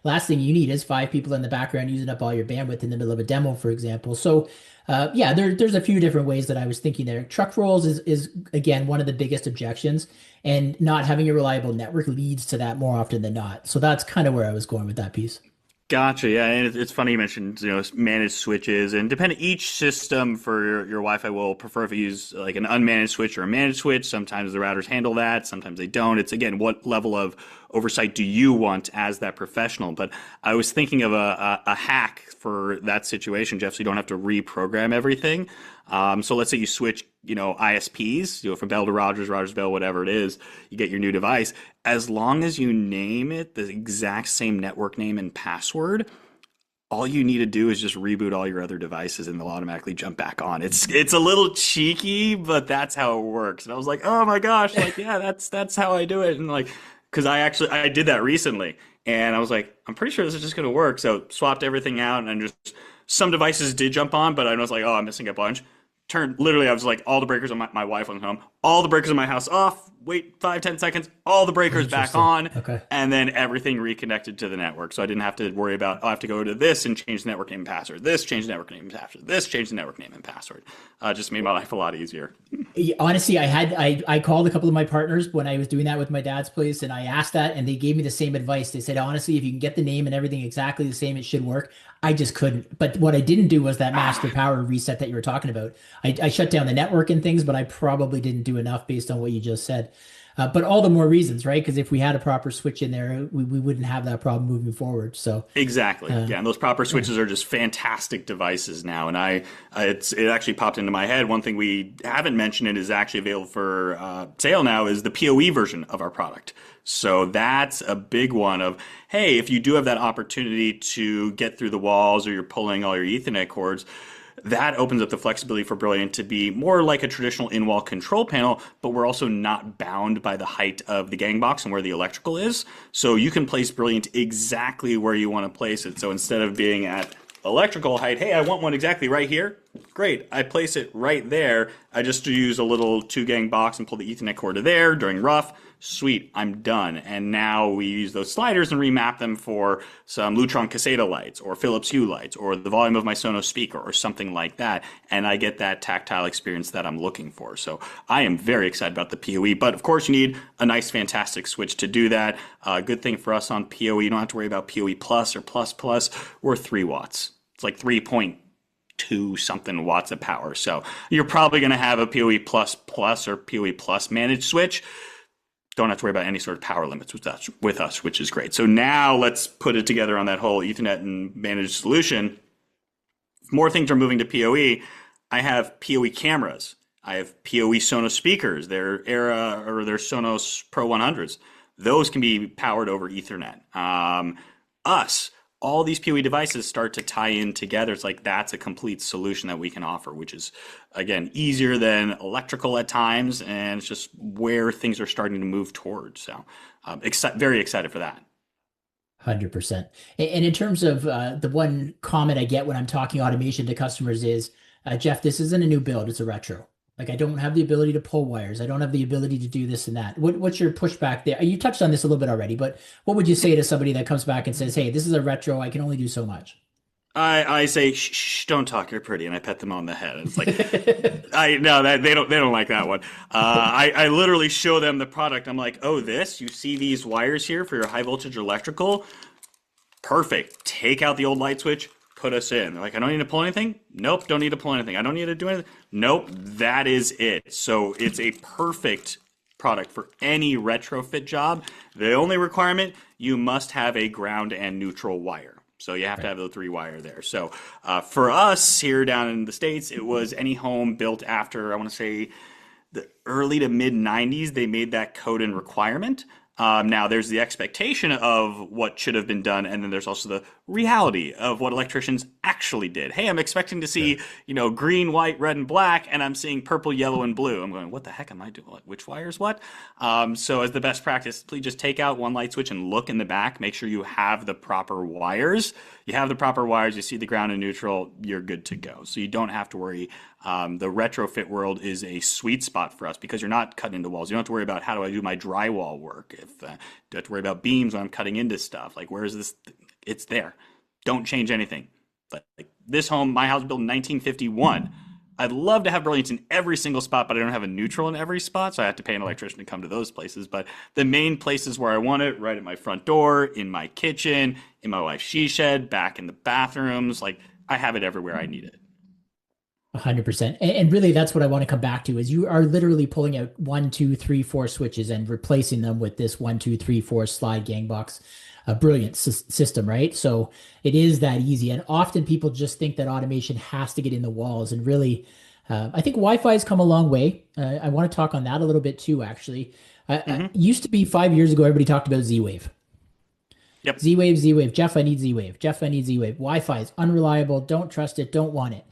C: Last thing you need is 5 people in the background using up all your bandwidth in the middle of a demo, for example. So there's a few different ways that I was thinking there. Truck rolls is again, one of the biggest objections, and not having a reliable network leads to that more often than not. So that's kind of where I was going with that piece.
B: Gotcha. Yeah, and it's funny you mentioned managed switches, and depending each system for your Wi-Fi will prefer if you use like an unmanaged switch or a managed switch. Sometimes the routers handle that, sometimes they don't. It's again, what level of oversight do you want as that professional? But I was thinking of a hack for that situation, Jeff, so you don't have to reprogram everything. So let's say you switch, ISPs, from Bell to Rogers, Rogers Bell, whatever it is, you get your new device. As long as you name it the exact same network name and password, all you need to do is just reboot all your other devices and they'll automatically jump back on. It's a little cheeky, but that's how it works. And I was like, oh my gosh, yeah, that's how I do it. And because I did that recently, and I was like, I'm pretty sure this is just going to work. So swapped everything out, and just some devices did jump on, but I was like, oh, I'm missing a bunch. I was like, all the breakers on my wife wasn't home. All the breakers in my house off. Wait 5-10 seconds. All the breakers back on.
C: Okay.
B: And then everything reconnected to the network. So I didn't have to worry about, I have to go to this and change the network name and password. This, change the network name and password. This, change the network name and password. Just made my life a lot easier.
C: Honestly, I called a couple of my partners when I was doing that with my dad's place, and I asked that, and they gave me the same advice. They said, honestly, if you can get the name and everything exactly the same, it should work. I just couldn't. But what I didn't do was that master power reset that you were talking about. I shut down the network and things, but I probably didn't do enough based on what you just said. But all the more reasons, right? Because if we had a proper switch in there, we wouldn't have that problem moving forward. So
B: exactly, yeah. And those proper switches are just fantastic devices now. And it actually popped into my head. One thing we haven't mentioned, it is actually available for sale now, is the PoE version of our product. So that's a big one of, hey, if you do have that opportunity to get through the walls, or you're pulling all your Ethernet cords, that opens up the flexibility for Brilliant to be more like a traditional in-wall control panel, but we're also not bound by the height of the gang box and where the electrical is. So you can place Brilliant exactly where you want to place it. So instead of being at electrical height, hey, I want one exactly right here. Great, I place it right there. I just use a little 2-gang box and pull the Ethernet cord to there during rough. Sweet, I'm done. And now we use those sliders and remap them for some Lutron Caseta lights or Philips Hue lights or the volume of my Sonos speaker or something like that. And I get that tactile experience that I'm looking for. So I am very excited about the PoE. But of course, you need a nice, fantastic switch to do that. Good thing for us on PoE, you don't have to worry about PoE Plus or Plus Plus. We're 3 watts. It's like 3.8 2 something watts of power. So you're probably going to have a PoE plus plus or PoE plus managed switch. Don't have to worry about any sort of power limits with us, which is great. So now let's put it together on that whole Ethernet and managed solution. More things are moving to PoE. I have PoE cameras. I have PoE Sonos speakers. Their Sonos Pro 100s. Those can be powered over Ethernet. All these PoE devices start to tie in together. It's like that's a complete solution that we can offer, which is, again, easier than electrical at times, and it's just where things are starting to move towards. So very excited for that.
C: 100%. And in terms of the one comment I get when I'm talking automation to customers is, Jeff, this isn't a new build, it's a retro. Like, I don't have the ability to pull wires. I don't have the ability to do this and that. What's your pushback there? You touched on this a little bit already, but what would you say to somebody that comes back and says, hey, this is a retro, I can only do so much?
B: I say, shh, don't talk, you're pretty, and I pet them on the head. It's like, they don't like that one. I literally show them the product. I'm like, oh, you see these wires here for your high voltage electrical? Perfect. Take out the old light switch, put us in. They're like, I don't need to pull anything? Nope, don't need to pull anything. I don't need to do anything? Nope, that is it. So it's a perfect product for any retrofit job. The only requirement, you must have a ground and neutral wire. So you have to have the 3 wire there. So for us here down in the States, it was any home built after, I want to say, the early to mid 90s, they made that code and requirement. Now there's the expectation of what should have been done, and then there's also the reality of what electricians actually did. Hey, I'm expecting to see, green, white, red, and black, and I'm seeing purple, yellow, and blue. I'm going, what the heck am I doing? Which wires what? So as the best practice, please just take out one light switch and look in the back. Make sure you have the proper wires. You have the proper wires, you see the ground and neutral, you're good to go. So you don't have to worry. The retrofit world is a sweet spot for us because you're not cutting into walls. You don't have to worry about how do I do my drywall work. You don't have to worry about beams when I'm cutting into stuff. Like, where is this? It's there. Don't change anything. But like this home, my house was built in 1951. I'd love to have brilliance in every single spot, but I don't have a neutral in every spot, so I have to pay an electrician to come to those places. But the main places where I want it, right at my front door, in my kitchen, in my wife's she shed, back in the bathrooms, like I have it everywhere I need it.
C: 100%. And really, that's what I want to come back to is you are literally pulling out 1, 2, 3, 4 switches and replacing them with this 1, 2, 3, 4 slide gang box, a brilliant system, right? So it is that easy. And often people just think that automation has to get in the walls. And really, I think Wi-Fi has come a long way. I want to talk on that a little bit too, actually. Used to be 5 years ago, everybody talked about Z-Wave.
B: Yep.
C: Z-Wave. Jeff, I need Z-Wave. Jeff, I need Z-Wave. Wi-Fi is unreliable. Don't trust it. Don't want it.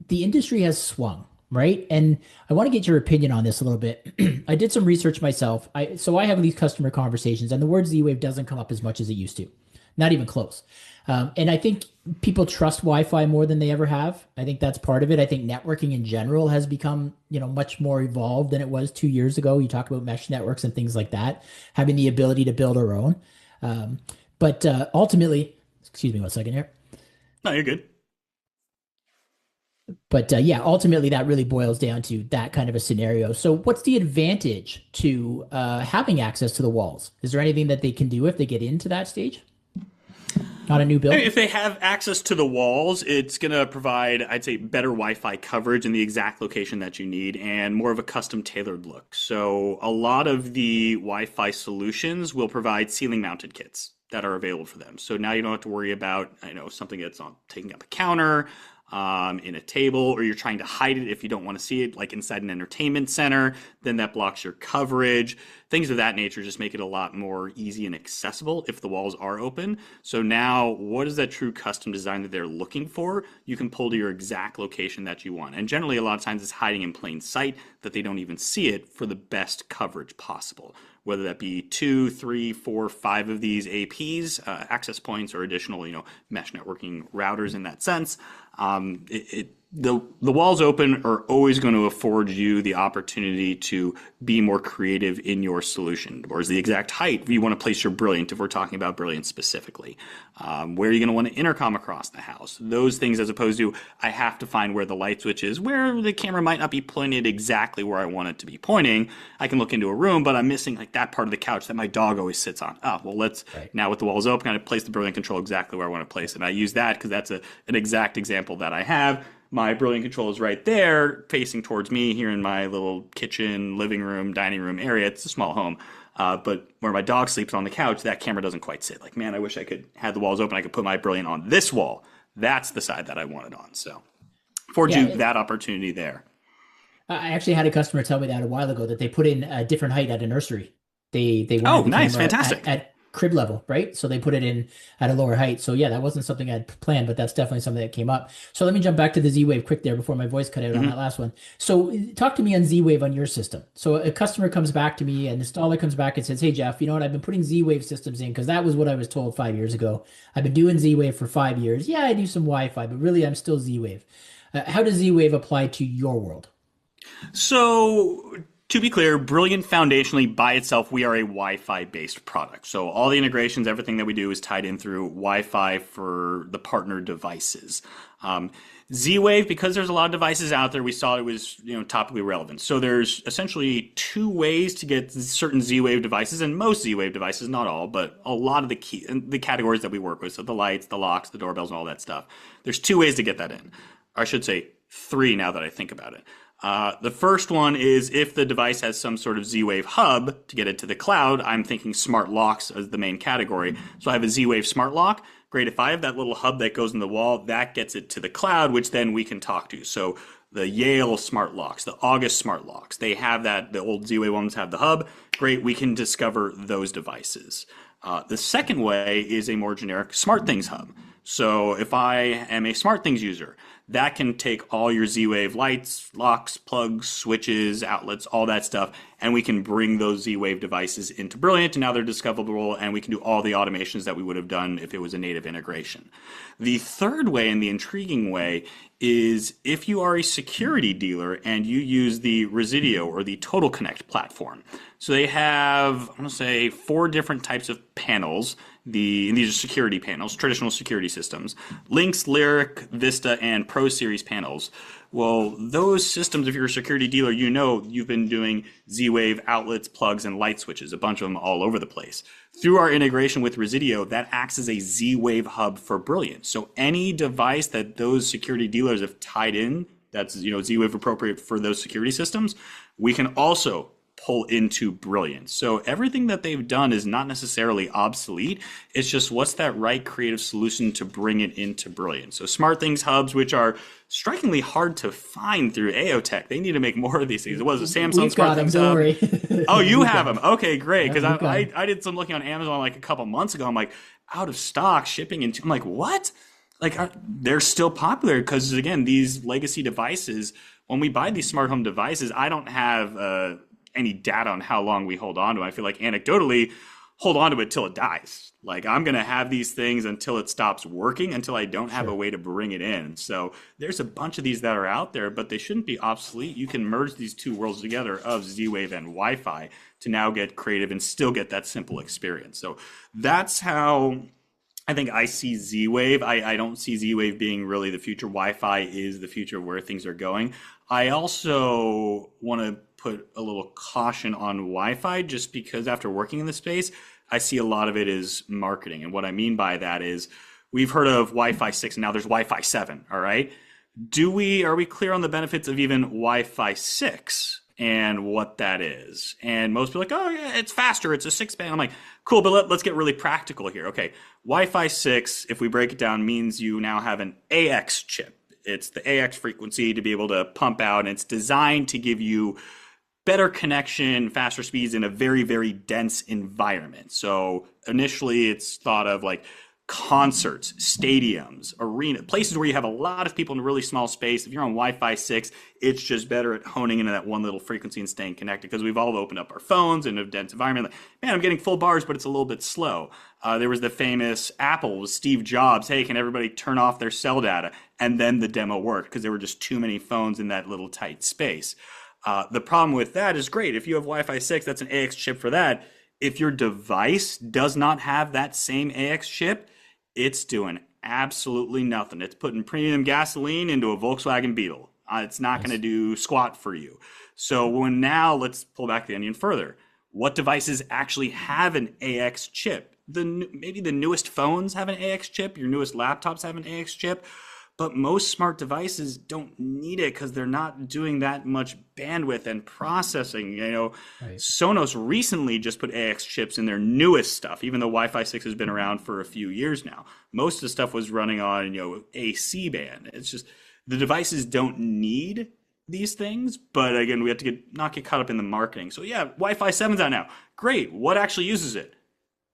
C: The industry has swung, right? And I want to get your opinion on this a little bit. I did some research myself. So I have these customer conversations, and the word Z-Wave doesn't come up as much as it used to. Not even close. And I think people trust Wi-Fi more than they ever have. I think that's part of it. I think networking in general has become, much more evolved than it was 2 years ago. You talk about mesh networks and things like that, having the ability to build our own. But ultimately, excuse me 1 second here.
B: No, you're good.
C: But ultimately that really boils down to that kind of a scenario. So what's the advantage to having access to the walls? Is there anything that they can do if they get into that stage? Not a new build?
B: If they have access to the walls, it's going to provide, I'd say, better Wi-Fi coverage in the exact location that you need and more of a custom tailored look. So a lot of the Wi-Fi solutions will provide ceiling mounted kits that are available for them. So now you don't have to worry about, something that's on taking up a counter, in a table, or you're trying to hide it if you don't want to see it, like inside an entertainment center, then that blocks your coverage. Things of that nature just make it a lot more easy and accessible if the walls are open. So now, what is that true custom design that they're looking for? You can pull to your exact location that you want. And generally, a lot of times it's hiding in plain sight that they don't even see it for the best coverage possible. Whether that be 2, 3, 4, 5 of these APs, access points, or additional, mesh networking routers in that sense. The walls open are always going to afford you the opportunity to be more creative in your solution. Or is the exact height you want to place your Brilliant, if we're talking about Brilliant specifically. Where are you going to want to intercom across the house? Those things, as opposed to I have to find where the light switch is, where the camera might not be pointed exactly where I want it to be pointing. I can look into a room, but I'm missing like that part of the couch that my dog always sits on. Now with the walls open, I place the Brilliant control exactly where I want to place it. And I use that because that's an exact example that I have. my Brilliant control is right there, facing towards me here in my little kitchen, living room, dining room area. It's a small home. But where my dog sleeps on the couch, that camera doesn't quite sit. Like, man, I wish I could have the walls open. I could put my Brilliant on this wall. That's the side that I want it on. So afford you that opportunity there.
C: I actually had a customer tell me that a while ago that they put in a different height at a nursery. They wanted the
B: nice,
C: camera
B: fantastic.
C: at crib level, right? So they put it in at a lower height. So yeah, that wasn't something I'd planned, but that's definitely something that came up. So let me jump back to the Z-Wave quick there before my voice cut out on that last one. So talk to me on Z-Wave on your system. So a customer comes back to me, an installer comes back and says, hey, Jeff, you know what? I've been putting Z-Wave systems in because that was what I was told 5 years ago. I've been doing Z-Wave for 5 years. Yeah, I do some Wi-Fi, but really I'm still Z-Wave. How does Z-Wave apply to your world?
B: So to be clear, Brilliant foundationally by itself, we are a Wi-Fi based product. So all the integrations, everything that we do is tied in through Wi-Fi for the partner devices. Z-Wave, because there's a lot of devices out there, we saw it was topically relevant. So there's essentially two ways to get certain Z-Wave devices, and most Z-Wave devices, not all, but a lot of the categories that we work with. So the lights, the locks, the doorbells, and all that stuff. There's two ways to get that in. Or I should say three now that I think about it. The first one is if the device has some sort of Z-Wave hub to get it to the cloud. I'm thinking smart locks as the main category. So I have a Z-Wave smart lock. Great. If I have that little hub that goes in the wall, that gets it to the cloud, which then we can talk to. So the Yale smart locks, the August smart locks, they have that. The old Z-Wave ones have the hub. Great. We can discover those devices. The second way is a more generic SmartThings hub. So if I am a SmartThings user, that can take all your Z-Wave lights, locks, plugs, switches, outlets, all that stuff, and we can bring those Z-Wave devices into Brilliant, and now they're discoverable, and we can do all the automations that we would have done if it was a native integration. The third way, and the intriguing way, is if you are a security dealer and you use the Residio or the Total Connect platform. So they have, I want to say, 4 different types of panels. And these are security panels, traditional security systems. Lynx, Lyric, Vista, and Pro Series panels. Well, those systems, if you're a security dealer, you've been doing Z-Wave outlets, plugs, and light switches, a bunch of them all over the place. Through our integration with Residio, that acts as a Z-Wave hub for Brilliant. So any device that those security dealers have tied in, that's Z-Wave appropriate for those security systems, we can also pull into Brilliant. So everything that they've done is not necessarily obsolete. It's just what's that right creative solution to bring it into Brilliant. So SmartThings hubs, which are strikingly hard to find through Aartech. They need to make more of these things. It was a Samsung SmartThings hub. Oh, you have them. Okay, great. Because I did some looking on Amazon like a couple months ago. I'm like, out of stock, shipping into. I'm like, what? Like they're still popular because again, these legacy devices. When we buy these smart home devices, I don't have any data on how long we hold on to it. I feel like anecdotally, hold on to it till it dies. Like I'm going to have these things until it stops working, until I don't have a way to bring it in. So there's a bunch of these that are out there, but they shouldn't be obsolete. You can merge these two worlds together of Z-Wave and Wi-Fi to now get creative and still get that simple experience. So that's how I think I see Z-Wave. I don't see Z-Wave being really the future. Wi-Fi is the future of where things are going. I also want to put a little caution on Wi-Fi just because after working in the space, I see a lot of it is marketing. And what I mean by that is we've heard of Wi-Fi 6 and now there's Wi-Fi 7, all right? Are we clear on the benefits of even Wi-Fi 6 and what that is? And most people are like, oh yeah, it's faster, it's a 6-band. I'm like, cool, but let's get really practical here. Okay, Wi-Fi 6, if we break it down, means you now have an AX chip. It's the AX frequency to be able to pump out, and it's designed to give you better connection, faster speeds in a very, very dense environment. So initially it's thought of like concerts, stadiums, arena, places where you have a lot of people in a really small space. If you're on Wi-Fi 6, it's just better at honing into that one little frequency and staying connected because we've all opened up our phones in a dense environment. Like, man, I'm getting full bars, but it's a little bit slow. There was the famous Apple with Steve Jobs. Hey, can everybody turn off their cell data? And then the demo worked because there were just too many phones in that little tight space. The problem with that is great. If you have Wi-Fi 6, that's an AX chip for that. If your device does not have that same AX chip, it's doing absolutely nothing. It's putting premium gasoline into a Volkswagen Beetle. It's not going to do squat for you. So let's pull back the onion further. What devices actually have an AX chip? Maybe the newest phones have an AX chip. Your newest laptops have an AX chip. but most smart devices don't need it because they're not doing that much bandwidth and processing.
C: Right.
B: Sonos recently just put AX chips in their newest stuff, even though Wi-Fi 6 has been around for a few years now. Most of the stuff was running on, AC band. It's just the devices don't need these things, but again, we have to not get caught up in the marketing. So yeah, Wi-Fi 7's out now. Great. What actually uses it?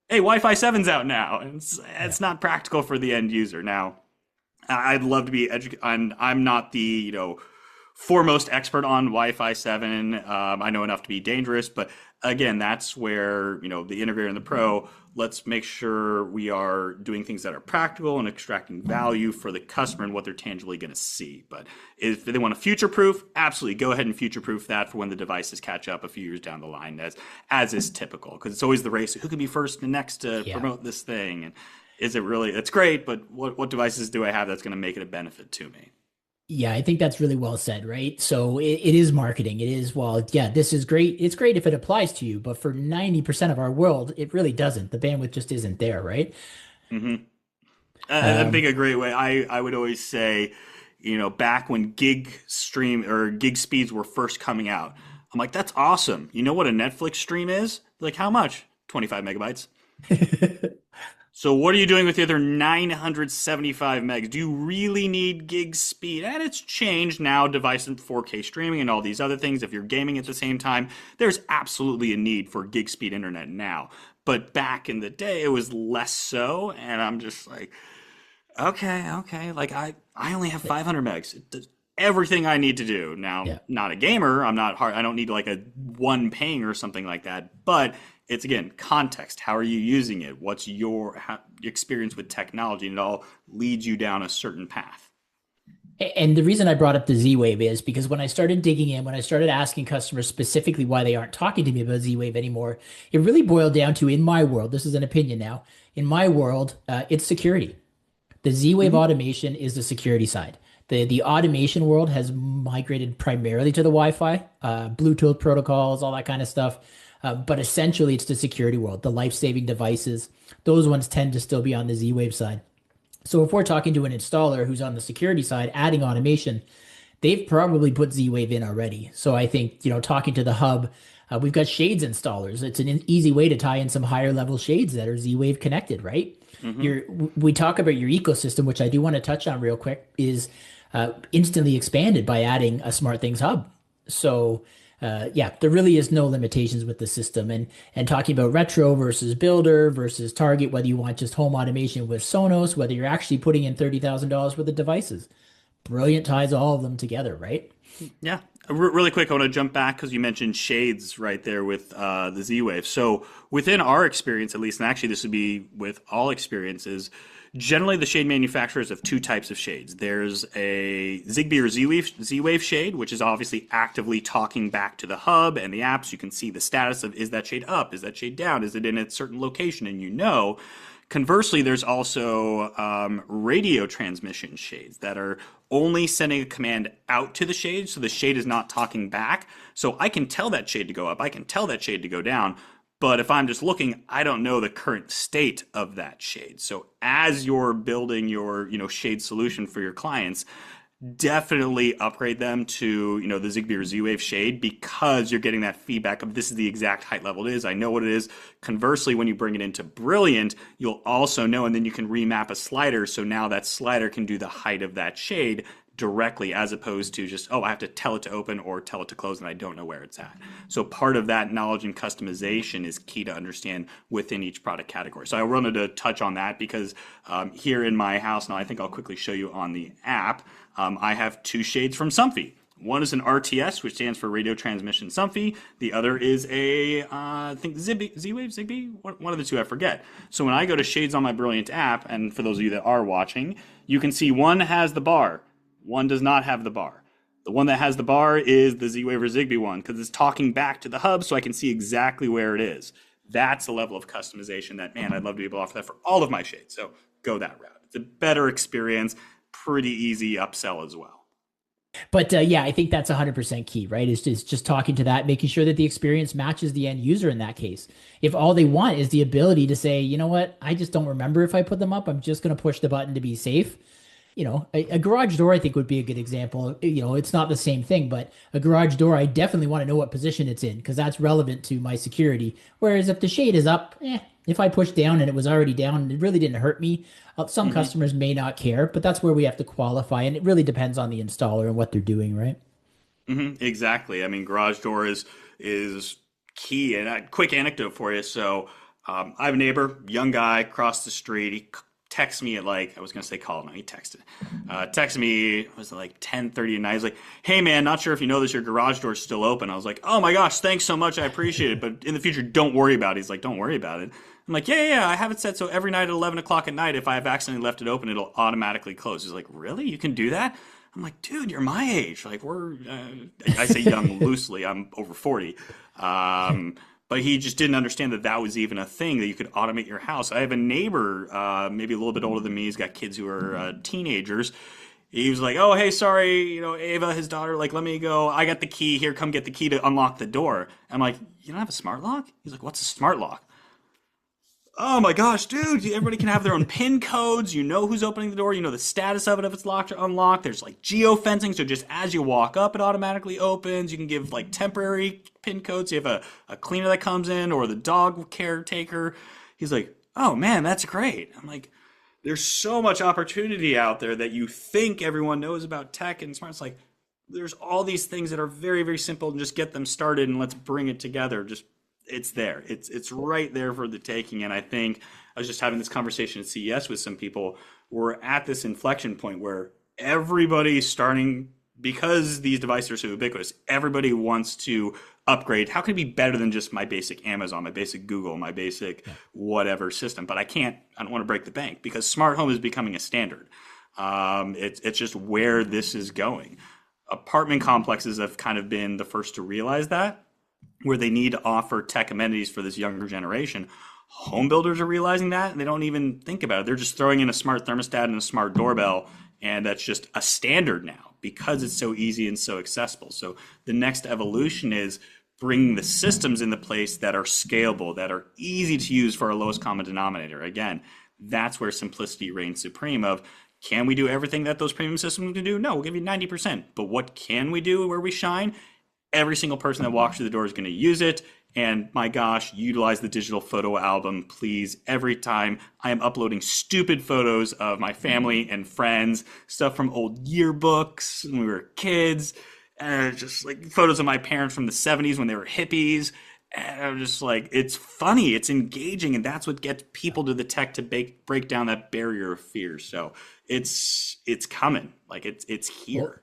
B: Hey, Wi-Fi 7's out now. It's not practical for the end user. Now, I'd love to be educated. I'm not the, foremost expert on Wi-Fi 7. I know enough to be dangerous, but again, that's where, the integrator and the pro, let's make sure we are doing things that are practical and extracting value for the customer and what they're tangibly going to see. But if they want to future-proof, absolutely go ahead and future-proof that for when the devices catch up a few years down the line, as is typical, because it's always the race. Who can be first and next to promote this thing? And is it really, it's great, but what devices do I have that's going to make it a benefit to me?
C: Yeah, I think that's really well said, right? So it is marketing. It is, well, yeah, this is great. It's great if it applies to you, but for 90% of our world, it really doesn't. The bandwidth just isn't there, right?
B: Mm-hmm. I think a great way, I would always say, back when gig speeds were first coming out, I'm like, that's awesome. You know what a Netflix stream is? Like, how much? 25 megabytes. So what are you doing with the other 975 megs? Do you really need gig speed? And it's changed now, device and 4K streaming and all these other things. If you're gaming at the same time, there's absolutely a need for gig speed internet now. But back in the day, it was less so. And I'm just like, okay. Like I only have 500 megs. It does everything I need to do. Now, not a gamer. I'm not hard. I don't need like a one ping or something like that. But it's, again, context. How are you using it? What's your experience with technology? And it all leads you down a certain path.
C: And the reason I brought up the Z-Wave is because when I started digging in, when I started asking customers specifically why they aren't talking to me about Z-Wave anymore, it really boiled down to, in my world, this is an opinion now, in my world, it's security. The Z-Wave automation is the security side. The automation world has migrated primarily to the Wi-Fi, Bluetooth protocols, all that kind of stuff. But essentially, it's the security world, the life-saving devices. Those ones tend to still be on the Z-Wave side. So if we're talking to an installer who's on the security side, adding automation, they've probably put Z-Wave in already. So I think, talking to the hub, we've got shades installers. It's an easy way to tie in some higher level shades that are Z-Wave connected, right? We talk about your ecosystem, which I do want to touch on real quick, is instantly expanded by adding a SmartThings hub. So there really is no limitations with the system. And talking about retro versus builder versus target, whether you want just home automation with Sonos, whether you're actually putting in $30,000 worth of devices, Brilliant ties all of them together, right?
B: Yeah. Really quick, I want to jump back because you mentioned shades right there with the Z-Wave. So within our experience, at least, and actually this would be with all experiences, generally the shade manufacturers have two types of shades. There's a Zigbee or Z-Wave shade, which is obviously actively talking back to the hub and the apps. You can see the status of, is that shade up? Is that shade down? Is it in a certain location? And conversely, there's also radio transmission shades that are only sending a command out to the shade, so the shade is not talking back. So I can tell that shade to go up, I can tell that shade to go down, but if I'm just looking, I don't know the current state of that shade. So as you're building your shade solution for your clients, definitely upgrade them to the Zigbee or Z-Wave shade, because you're getting that feedback of this is the exact height level it is. I know what it is. Conversely, when you bring it into Brilliant, you'll also know, and then you can remap a slider. So now that slider can do the height of that shade directly, as opposed to just, I have to tell it to open or tell it to close and I don't know where it's at. So part of that knowledge and customization is key to understand within each product category. So I wanted to touch on that because here in my house, now I think I'll quickly show you on the app, I have two shades from Somfy. One is an RTS, which stands for Radio Transmission Somfy. The other is I think Z-Wave, Zigbee? One of the two, I forget. So when I go to Shades on my Brilliant app, and for those of you that are watching, you can see one has the bar. One does not have the bar. The one that has the bar is the Z-Wave or Zigbee one, because it's talking back to the hub so I can see exactly where it is. That's a level of customization that, man, I'd love to be able to offer that for all of my shades. So go that route. It's a better experience, pretty easy upsell as well.
C: But I think that's 100% key, right? Is just talking to that, making sure that the experience matches the end user in that case. If all they want is the ability to say, you know what, I just don't remember if I put them up, I'm just going to push the button to be safe. a garage door I think would be a good example. It's not the same thing, but a garage door, I definitely want to know what position it's in because that's relevant to my security. Whereas if the shade is up, if I pushed down and it was already down, it really didn't hurt me. Some
B: Hmm.
C: customers may not care, but that's where we have to qualify, and it really depends on the installer and what they're doing, right?
B: Hmm. Exactly. I mean, garage door is key. And a quick anecdote for you. So, I have a neighbor, young guy, across the street. He texts me at like I was gonna say call. No, he texted. Texted me. Was it like 10:30 at night? He's like, "Hey man, not sure if you know this, your garage door's still open." I was like, "Oh my gosh, thanks so much. I appreciate it. But in the future, don't worry about it." He's like, "Don't worry about it." I'm like, "Yeah. I have it set so every night at 11 o'clock at night, if I have accidentally left it open, it'll automatically close." He's like, "Really? You can do that?" I'm like, dude, you're my age. Like, I say young loosely. I'm over 40. But he just didn't understand that that was even a thing that you could automate your house. I have a neighbor, maybe a little bit older than me. He's got kids who are teenagers. He was like, "Oh, hey, sorry, Ava, his daughter, like, let me go. I got the key. Here, come get the key to unlock the door." I'm like, "You don't have a smart lock?" He's like, "What's a smart lock?" Oh my gosh, dude, everybody can have their own PIN codes. You know who's opening the door. You know the status of it, if it's locked or unlocked. There's like geo-fencing, so just as you walk up, it automatically opens. You can give like temporary PIN codes. You have a cleaner that comes in or the dog caretaker. He's like, "Oh man, that's great." I'm like, there's so much opportunity out there that you think everyone knows about tech and smart. It's like, there's all these things that are very, very simple and just get them started and let's bring it together. Just it's there. It's right there for the taking. And I think I was just having this conversation at CES with some people. We're at this inflection point where everybody's starting because these devices are so ubiquitous. Everybody wants to upgrade. How can it be better than just my basic Amazon, my basic Google, my basic
C: Yeah.
B: whatever system? But I can't. I don't want to break the bank because smart home is becoming a standard. It's just where this is going. Apartment complexes have kind of been the first to realize that where they need to offer tech amenities for this younger generation. Home builders are realizing that and they don't even think about it. They're just throwing in a smart thermostat and a smart doorbell, and that's just a standard now because it's so easy and so accessible. So the next evolution is bringing the systems into place that are scalable, that are easy to use for our lowest common denominator. Again, that's where simplicity reigns supreme of can we do everything that those premium systems can do? No, we'll give you 90%. But what can we do where we shine? Every single person that walks through the door is going to use it. And my gosh, utilize the digital photo album, please. Every time I am uploading stupid photos of my family and friends, stuff from old yearbooks when we were kids, and just like photos of my parents from the 70s when they were hippies. And I'm just like, it's funny, it's engaging, and that's what gets people to the tech to break down that barrier of fear. So it's coming, like it's
C: Well,
B: here.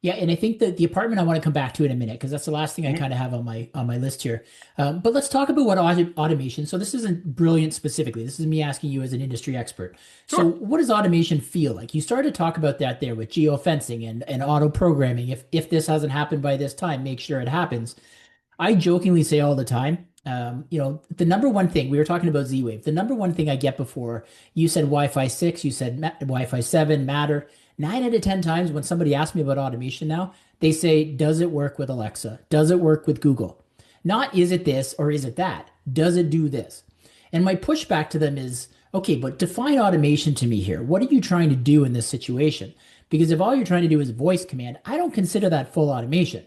C: yeah, and I think that the apartment I want to come back to in a minute because that's the last thing I
B: Mhm.
C: kind of have on my list here. But let's talk about what automation. So this isn't brilliant specifically. This is me asking you as an industry expert. So
B: Sure.
C: what does automation feel like? You started to talk about that there with geofencing and auto programming. If this hasn't happened by this time, make sure it happens. I jokingly say all the time, the number one thing we were talking about Z-Wave, the number one thing I get before you said Wi-Fi 6, you said Wi-Fi 7, Matter. 9 out of 10 times when somebody asks me about automation now, they say, does it work with Alexa? Does it work with Google? Not is it this or is it that? Does it do this? And my pushback to them is, okay, but define automation to me here. What are you trying to do in this situation? Because if all you're trying to do is voice command, I don't consider that full automation.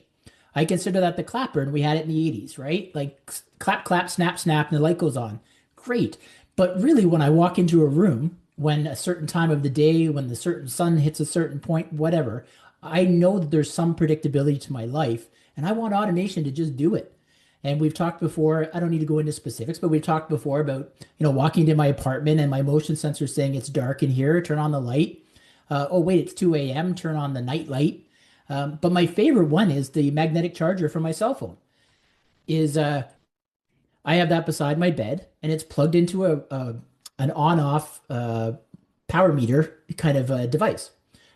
C: I consider that the clapper, and we had it in the 80s, right? Like clap, clap, snap, snap, and the light goes on. Great. But really, when I walk into a room, when a certain time of the day, when the certain sun hits a certain point, whatever, I know that there's some predictability to my life, and I want automation to just do it. And we've talked before, I don't need to go into specifics, but we've talked before about, walking into my apartment and my motion sensor saying it's dark in here, turn on the light. Oh, wait, it's 2 a.m., turn on the night light. But my favorite one is the magnetic charger for my cell phone. Is I have that beside my bed, and it's plugged into an on-off power meter kind of a device,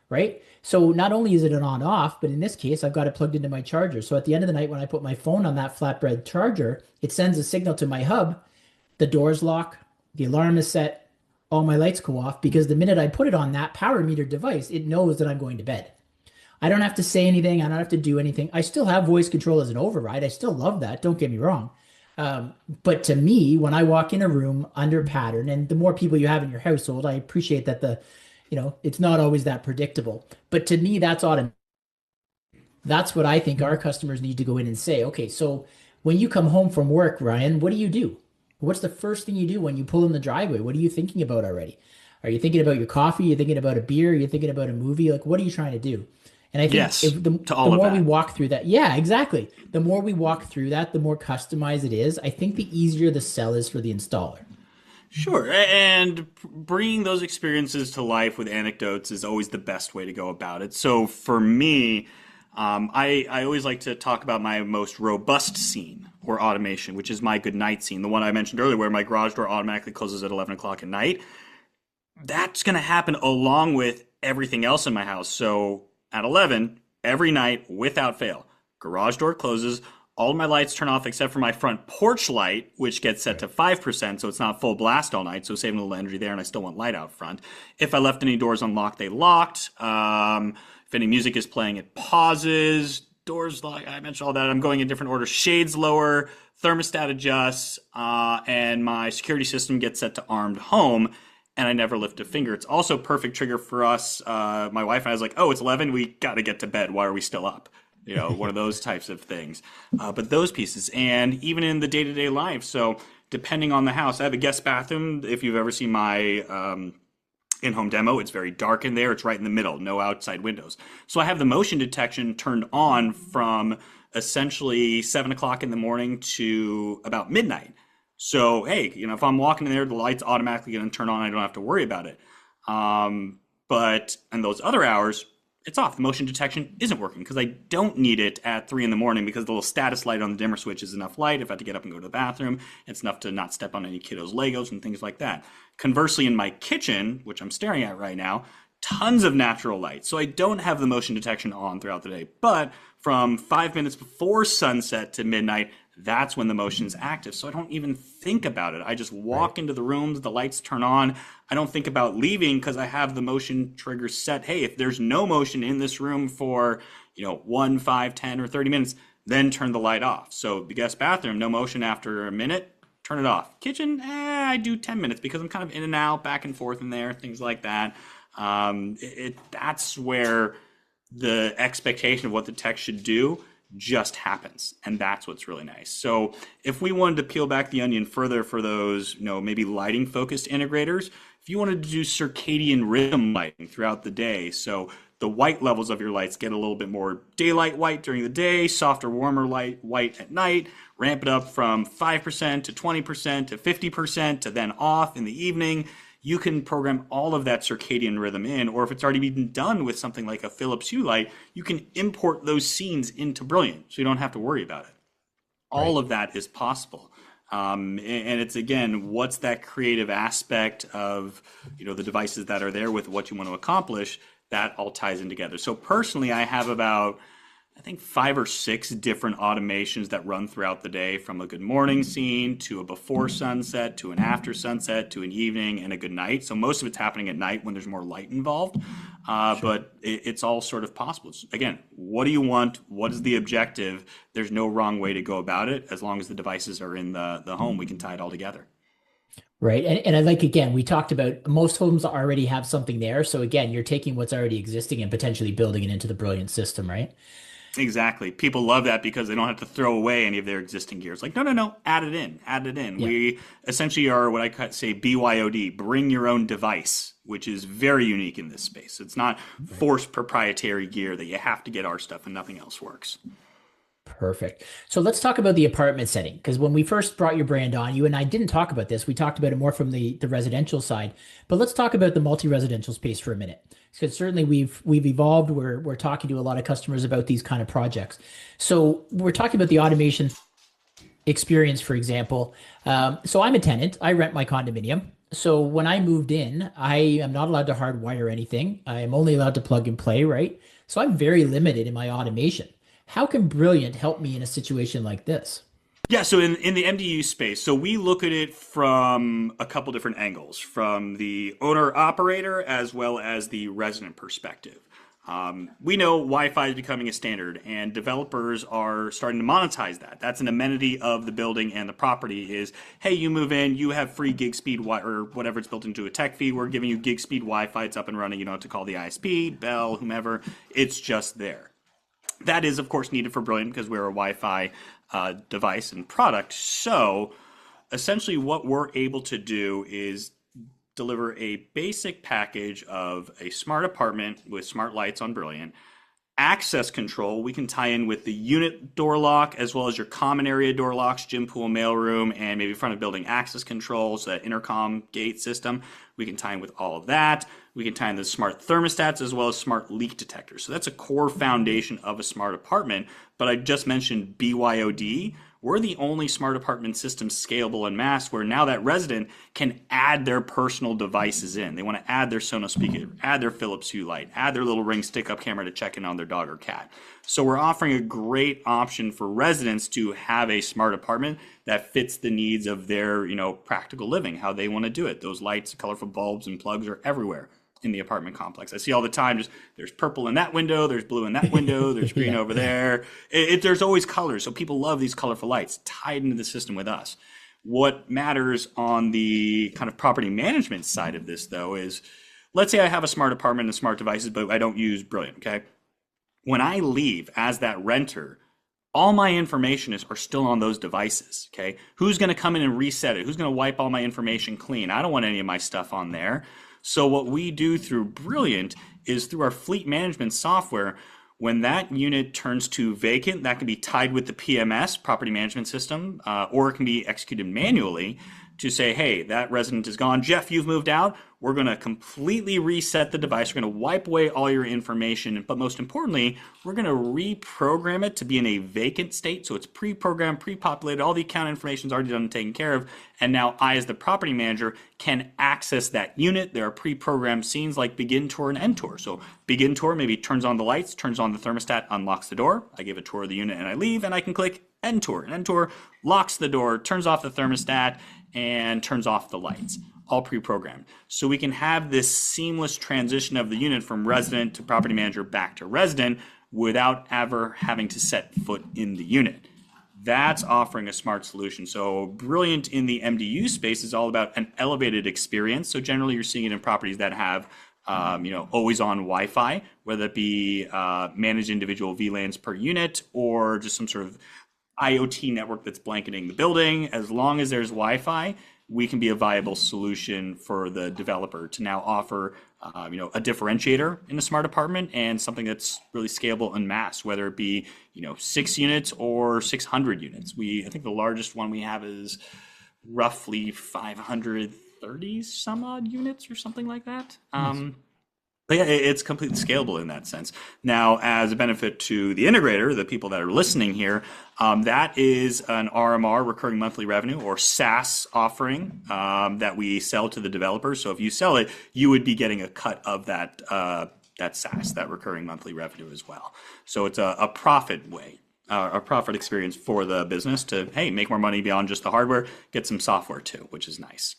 C: right? So not only is it an on-off, but in this case, I've got it plugged into my charger. So at the end of the night, when I put my phone on that flatbed charger, it sends a signal to my hub. The doors lock, the alarm is set, all my lights go off because the minute I put it on that power meter device, it knows that I'm going to bed. I don't have to say anything. I don't have to do anything. I still have voice control as an override. I still love that. Don't get me wrong. But to me, when I walk in a room under pattern, and the more people you have in your household, I appreciate that it's not always that predictable. But to me, that's automation. That's what I think our customers need to go in and say, okay, so when you come home from work, Ryan, what do you do? What's the first thing you do when you pull in the driveway? What are you thinking about already? Are you thinking about your coffee? Are you thinking about a beer? Are you thinking about a movie? Like, what are you trying to do? And I think
B: Yes,
C: if the,
B: to
C: the
B: all of
C: more we
B: that.
C: walk through that, yeah, exactly. The more we walk through that, the more customized it is. I think the easier the sell is for the installer.
B: Sure, and bringing those experiences to life with anecdotes is always the best way to go about it. So for me, I always like to talk about my most robust scene or automation, which is my good night scene, the one I mentioned earlier, where my garage door automatically closes at 11 o'clock at night. That's going to happen along with everything else in my house. So at 11, every night without fail, garage door closes. All my lights turn off except for my front porch light, which gets set to 5%, so it's not full blast all night, so saving a little energy there, and I still want light out front. If I left any doors unlocked, they locked. If any music is playing, it pauses. Doors locked, I mentioned all that. I'm going in different order. Shades lower, thermostat adjusts, and my security system gets set to armed home, and I never lift a finger. It's also a perfect trigger for us. My wife and I was like, oh, it's 11, we got to get to bed. Why are we still up? One of those types of things. But those pieces, and even in the day-to-day life. So depending on the house, I have a guest bathroom. If you've ever seen my in-home demo, it's very dark in there. It's right in the middle, no outside windows. So I have the motion detection turned on from essentially 7 o'clock in the morning to about midnight. So, hey, if I'm walking in there, the light's automatically going to turn on. I don't have to worry about it. But in those other hours, it's off. The motion detection isn't working because I don't need it at 3 in the morning because the little status light on the dimmer switch is enough light. If I have to get up and go to the bathroom, it's enough to not step on any kiddos' Legos and things like that. Conversely, in my kitchen, which I'm staring at right now, tons of natural light. So I don't have the motion detection on throughout the day. But from 5 minutes before sunset to midnight, that's when the motion's active. So I don't even think about it. I just walk into the rooms, the lights turn on. I don't think about leaving because I have the motion trigger set. Hey, if there's no motion in this room for, 1, 5, 10, or 30 minutes, then turn the light off. So the guest bathroom, no motion after a minute, turn it off. Kitchen, I do 10 minutes because I'm kind of in and out, back and forth in there, things like that. That's where the expectation of what the tech should do just happens, and that's what's really nice. So if we wanted to peel back the onion further for those, maybe lighting focused integrators, if you wanted to do circadian rhythm lighting throughout the day, so the white levels of your lights get a little bit more daylight white during the day, softer, warmer light white at night, ramp it up from 5% to 20% to 50% to then off in the evening. You can program all of that circadian rhythm in, or if it's already been done with something like a Philips Hue light, you can import those scenes into Brilliant, so you don't have to worry about it. All of that is possible. And it's, again, what's that creative aspect of, the devices that are there with what you want to accomplish, that all ties in together. So personally, I have about, I think 5 or 6 different automations that run throughout the day, from a good morning scene to a before sunset to an after sunset to an evening and a good night. So most of it's happening at night when there's more light involved. But it's all sort of possible. It's, again, what do you want? What is the objective? There's no wrong way to go about it. As long as the devices are in the home, we can tie it all together.
C: Right. And I like, again, we talked about most homes already have something there. So again, you're taking what's already existing and potentially building it into the Brilliant system, right?
B: Exactly. People love that because they don't have to throw away any of their existing gears. Like, no, add it in,
C: Yeah.
B: We essentially are what I say BYOD, bring your own device, which is very unique in this space. It's not forced proprietary gear that you have to get our stuff and nothing else works.
C: Perfect. So let's talk about the apartment setting, because when we first brought your brand on, you and I didn't talk about this. We talked about it more from the residential side, but let's talk about the multi-residential space for a minute. Because certainly we've evolved. We're talking to a lot of customers about these kind of projects. So we're talking about the automation experience, for example. So I'm a tenant. I rent my condominium. So when I moved in, I am not allowed to hardwire anything. I am only allowed to plug and play, right? So I'm very limited in my automation. How can Brilliant help me in a situation like this?
B: Yeah, so in the MDU space, so we look at it from a couple different angles, from the owner-operator as well as the resident perspective. We know Wi-Fi is becoming a standard, and developers are starting to monetize that. That's an amenity of the building and the property is, hey, you move in, you have free gig speed or whatever it's built into a tech fee. We're giving you gig speed Wi-Fi. It's up and running. You don't have to call the ISP, Bell, whomever. It's just there. That is, of course, needed for Brilliant because we're a Wi-Fi device and product. So essentially what we're able to do is deliver a basic package of a smart apartment with smart lights on Brilliant, access control. We can tie in with the unit door lock as well as your common area door locks, gym, pool, mailroom, and maybe front of building access controls, that intercom gate system. We can tie in with all of that. We can tie in the smart thermostats as well as smart leak detectors. So that's a core foundation of a smart apartment. But I just mentioned BYOD. We're the only smart apartment system scalable en masse where now that resident can add their personal devices in. They want to add their Sonos speaker, add their Philips Hue light, add their little Ring stick-up camera to check in on their dog or cat. So we're offering a great option for residents to have a smart apartment that fits the needs of their, practical living, how they want to do it. Those lights, colorful bulbs, and plugs are everywhere in the apartment complex. I see all the time, just there's purple in that window, there's blue in that window, there's green over there. There's always colors. So people love these colorful lights tied into the system with us. What matters on the kind of property management side of this, though, is let's say I have a smart apartment and smart devices, but I don't use Brilliant, okay? When I leave as that renter, all my information are still on those devices, okay? Who's going to come in and reset it? Who's going to wipe all my information clean? I don't want any of my stuff on there. So what we do through Brilliant is through our fleet management software, when that unit turns to vacant, that can be tied with the PMS, property management system, or it can be executed manually to say, hey, that resident is gone. Jeff, you've moved out. We're going to completely reset the device. We're going to wipe away all your information. But most importantly, we're going to reprogram it to be in a vacant state. So it's pre-programmed, pre-populated. All the account information is already done and taken care of. And now I, as the property manager, can access that unit. There are pre-programmed scenes like begin tour and end tour. So begin tour maybe turns on the lights, turns on the thermostat, unlocks the door. I give a tour of the unit and I leave, and I can click end tour. And end tour locks the door, turns off the thermostat, and turns off the lights, all pre-programmed. So we can have this seamless transition of the unit from resident to property manager back to resident without ever having to set foot in the unit. That's offering a smart solution. So Brilliant in the MDU space is all about an elevated experience. So generally you're seeing it in properties that have always on Wi-Fi, whether it be managed individual VLANs per unit or just some sort of IoT network that's blanketing the building. As long as there's Wi-Fi, we can be a viable solution for the developer to now offer, a differentiator in a smart apartment and something that's really scalable en masse, whether it be, 6 units or 600 units. I think the largest one we have is roughly 530 some odd units or something like that.
C: Nice.
B: But yeah, it's completely scalable in that sense. Now, as a benefit to the integrator, the people that are listening here, that is an RMR, recurring monthly revenue, or SaaS offering that we sell to the developers. So if you sell it, you would be getting a cut of that SaaS, that recurring monthly revenue as well. So it's a profit way, a profit experience for the business to, hey, make more money beyond just the hardware, get some software too, which is nice.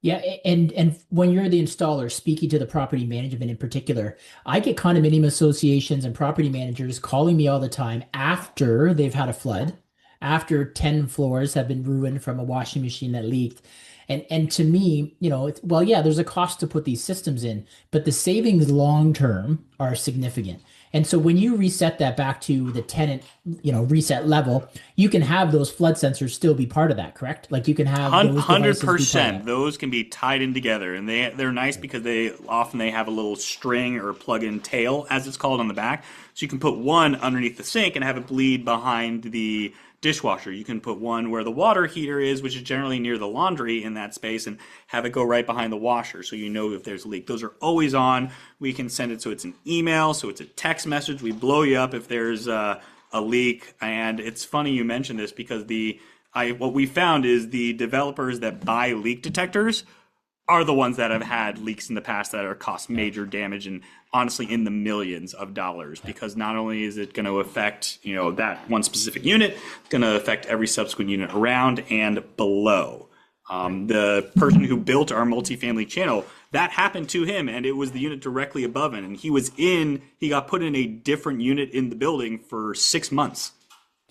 C: Yeah, and when you're the installer, speaking to the property management in particular, I get condominium associations and property managers calling me all the time after they've had a flood, after 10 floors have been ruined from a washing machine that leaked. And to me, there's a cost to put these systems in, but the savings long term are significant. And so when you reset that back to the tenant, reset level, you can have those flood sensors still be part of that, correct? Like you can have
B: 100%. Those can be tied in together, and they're nice because they have a little string or plug-in tail, as it's called, on the back. So you can put one underneath the sink and have it bleed behind the dishwasher. You can put one where the water heater is, which is generally near the laundry in that space, and have it go right behind the washer so you know if there's a leak. Those are always on. We can send it so it's an email, so it's a text message. We blow you up if there's a leak. And it's funny you mentioned this because what we found is the developers that buy leak detectors are the ones that have had leaks in the past that are cost major damage, and honestly in the millions of dollars, because not only is it going to affect that one specific unit, it's going to affect every subsequent unit around and below. The person who built our multifamily channel, that happened to him, and it was the unit directly above him. And he got put in a different unit in the building for 6 months.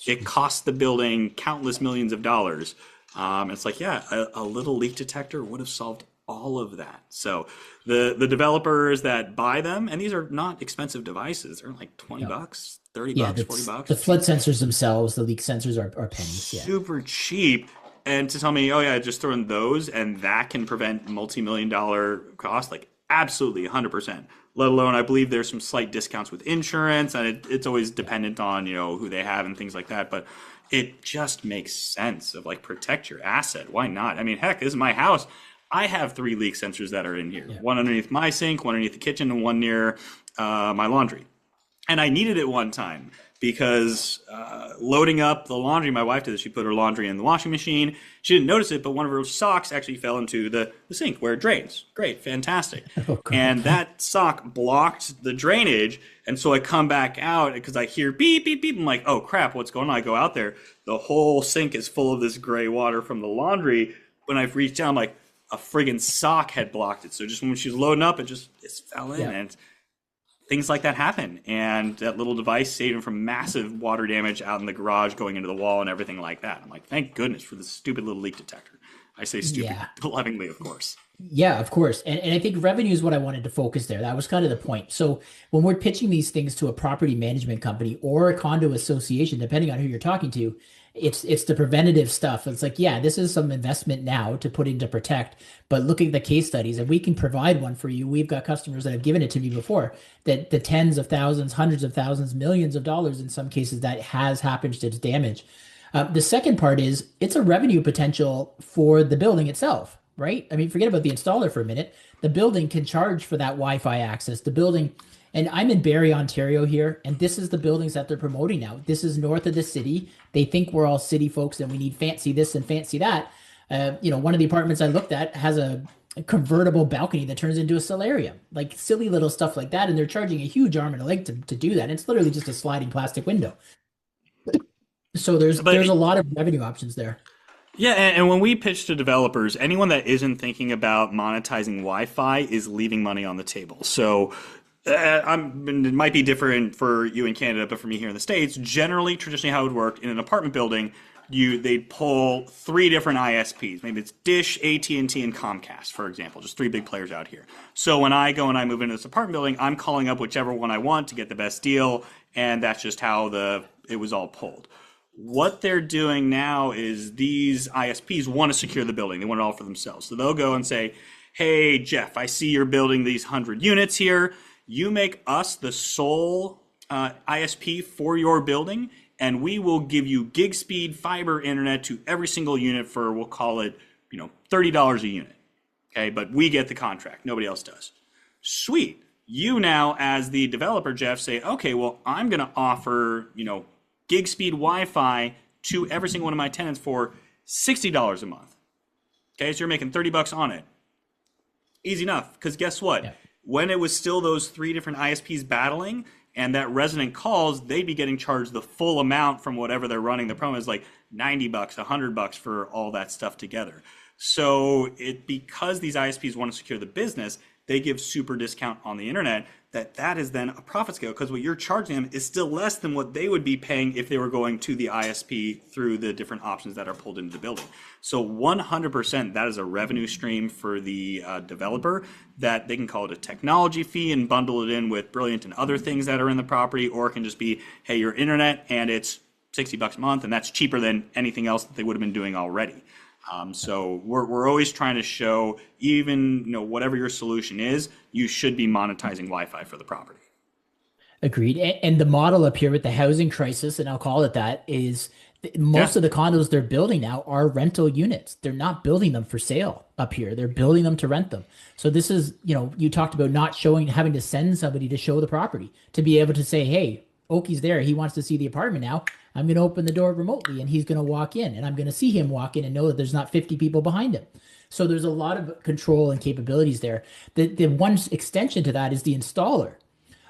B: It cost the building countless millions of dollars. It's like, yeah, a little leak detector would have solved all of that. So the developers that buy them, and these are not expensive devices, they're like 20 bucks, 30
C: Yeah,
B: bucks, 40 bucks.
C: the flood sensors themselves, the leak sensors are pennies. Yeah.
B: Super cheap. And to tell me, oh yeah, just throw in those and that can prevent multi-million-dollar costs, like absolutely 100%. Let alone, I believe there's some slight discounts with insurance, and it's always dependent on, who they have and things like that. But it just makes sense of like protect your asset. Why not? I mean, heck, this is my house. I have 3 leak sensors that are in here. Yeah. One underneath my sink, one underneath the kitchen, and one near my laundry. And I needed it one time because loading up the laundry, my wife did this. She put her laundry in the washing machine. She didn't notice it, but one of her socks actually fell into the sink where it drains. Great, fantastic. Oh, and that sock blocked the drainage. And so I come back out because I hear beep, beep, beep. I'm like, oh, crap, what's going on? I go out there. The whole sink is full of this gray water from the laundry. When I've reached down, I'm like, a friggin' sock had blocked it. So just when she was loading up, it just fell in. Yeah. And things like that happen. And that little device saved him from massive water damage out in the garage, going into the wall and everything like that. I'm like, thank goodness for this stupid little leak detector. I say stupid lovingly, of course.
C: Yeah, of course. And I think revenue is what I wanted to focus there. That was kind of the point. So when we're pitching these things to a property management company or a condo association, depending on who you're talking to, it's the preventative stuff. It's like, yeah, this is some investment now to put in to protect, but look at the case studies and we can provide one for you. We've got customers that have given it to me before, that the tens of thousands, hundreds of thousands, millions of dollars in some cases that has happened to damage. The second part is it's a revenue potential for the building itself, right? I mean, forget about the installer for a minute. The building can charge for that Wi-Fi access. The building, and I'm in Barrie, Ontario here, and this is the buildings that they're promoting now. This is north of the city. They think we're all city folks and we need fancy this and fancy that. One of the apartments I looked at has a convertible balcony that turns into a solarium, like silly little stuff like that. And they're charging a huge arm and a leg to do that. And it's literally just a sliding plastic window. So there's a lot of revenue options there.
B: Yeah, and when we pitch to developers, anyone that isn't thinking about monetizing Wi-Fi is leaving money on the table. So it might be different for you in Canada, but for me here in the States, generally, traditionally how it would work in an apartment building, they'd pull 3 different ISPs. Maybe it's Dish, AT&T, and Comcast, for example, just 3 big players out here. So when I go and I move into this apartment building, I'm calling up whichever one I want to get the best deal, and that's just how it was all pulled. What they're doing now is these ISPs want to secure the building. They want it all for themselves. So they'll go and say, hey, Jeff, I see you're building these 100 units here. You make us the sole ISP for your building, and we will give you gig speed fiber internet to every single unit for, we'll call it, $30 a unit. Okay, but we get the contract. Nobody else does. Sweet. You now, as the developer, Jeff, say, okay, well, I'm going to offer, gig speed Wi-Fi to every single one of my tenants for $60 a month. Okay, so you're making $30 on it. Easy enough, because guess what? Yeah. When it was still those 3 different ISPs battling and that resident calls, they'd be getting charged the full amount from whatever they're running. The promo is like $90, $100 for all that stuff together. So because these ISPs want to secure the business, they give super discount on the internet. That is then a profit scale, because what you're charging them is still less than what they would be paying if they were going to the ISP through the different options that are pulled into the building. So 100% that is a revenue stream for the developer, that they can call it a technology fee and bundle it in with Brilliant and other things that are in the property, or it can just be, hey, your internet and it's $60 a month, and that's cheaper than anything else that they would have been doing already. So we're always trying to show, even whatever your solution is, you should be monetizing Wi-Fi for the property.
C: Agreed. And the model up here with the housing crisis, and I'll call it that, is most of the condos they're building now are rental units. They're not building them for sale up here. They're building them to rent them. So this is, you talked about not having to send somebody to show the property, to be able to say, hey, Oki's there. He wants to see the apartment now. I'm going to open the door remotely and he's going to walk in, and I'm going to see him walk in and know that there's not 50 people behind him. So there's a lot of control and capabilities there. The one extension to that is the installer.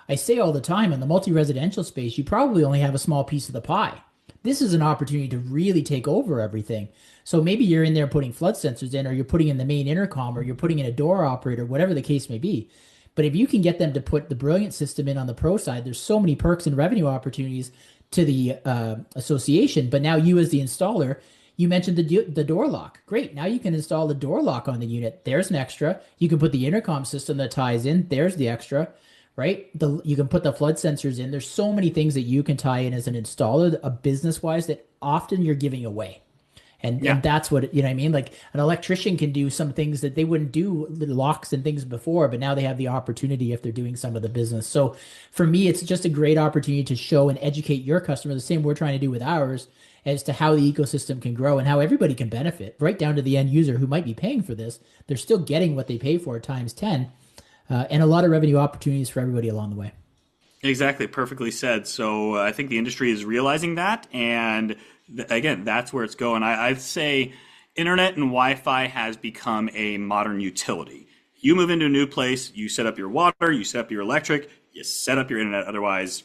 C: I say all the time, in the multi-residential space, you probably only have a small piece of the pie, This is an opportunity to really take over everything. So maybe you're in there putting flood sensors in, or you're putting in the main intercom, or you're putting in a door operator, whatever the case may be. But if you can get them to put the Brilliant system in on the pro side, there's so many perks and revenue opportunities to the association. But now you as the installer, you mentioned the door lock. Great. Now you can install the door lock on the unit. There's an extra. You can put the intercom system that ties in. There's the extra, right? You can put the flood sensors in. There's so many things that you can tie in as an installer, a business wise, that often you're giving away. And that's what, you know what I mean? Like an electrician can do some things that they wouldn't do, locks and things before, but now they have the opportunity if they're doing some of the business. So for me, it's just a great opportunity to show and educate your customer the same we're trying to do with ours as to how the ecosystem can grow and how everybody can benefit, right down to the end user who might be paying for this. They're still getting what they pay for times 10, and a lot of revenue opportunities for everybody along the way.
B: Exactly, perfectly said. So I think the industry is realizing that, and again, that's where it's going. I'd say internet and Wi-Fi has become a modern utility. You move into a new place, you set up your water, you set up your electric, you set up your internet. Otherwise,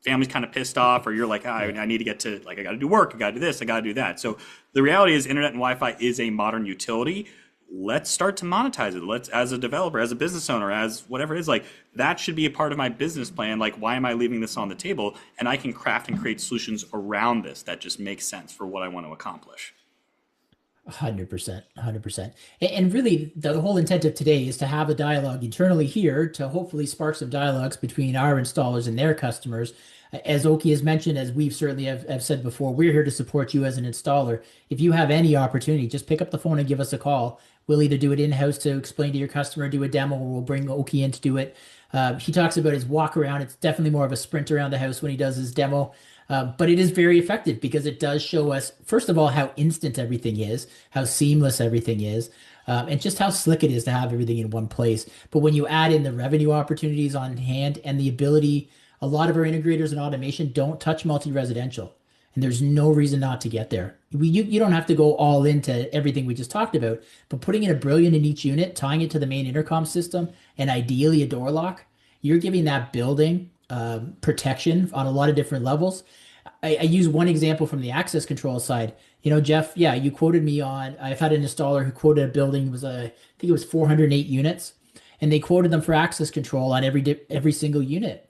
B: family's kind of pissed off, or you're like, I need to get to, like, I got to do work, I got to do this, I got to do that. So the reality is internet and Wi-Fi is a modern utility. Let's start to monetize it. Let's, as a developer, as a business owner, as whatever it is, like, that should be a part of my business plan. Like, why am I leaving this on the table? And I can craft and create solutions around this that just make sense for what I want to accomplish.
C: 100%, 100%. And really, the whole intent of today is to have a dialogue internally here to hopefully spark some dialogues between our installers and their customers. As Oki has mentioned, as we've certainly have said before, we're here to support you as an installer. If you have any opportunity, just pick up the phone and give us a call. We'll either do it in-house to explain to your customer, do a demo, or we'll bring Oki in to do it. He talks about his walk around. It's definitely more of a sprint around the house when he does his demo. But it is very effective because it does show us, first of all, how instant everything is, how seamless everything is, and just how slick it is to have everything in one place. But when you add in the revenue opportunities on hand and the ability, a lot of our integrators and automation don't touch multi-residential, and there's no reason not to get there. You don't have to go all into everything we just talked about, but putting in a Brilliant in each unit, tying it to the main intercom system, and ideally a door lock, you're giving that building protection on a lot of different levels. I use one example from the access control side. You know, Jeff, yeah, you quoted me on, I've had an installer who quoted a building, was I think it was 408 units, and they quoted them for access control on every single unit.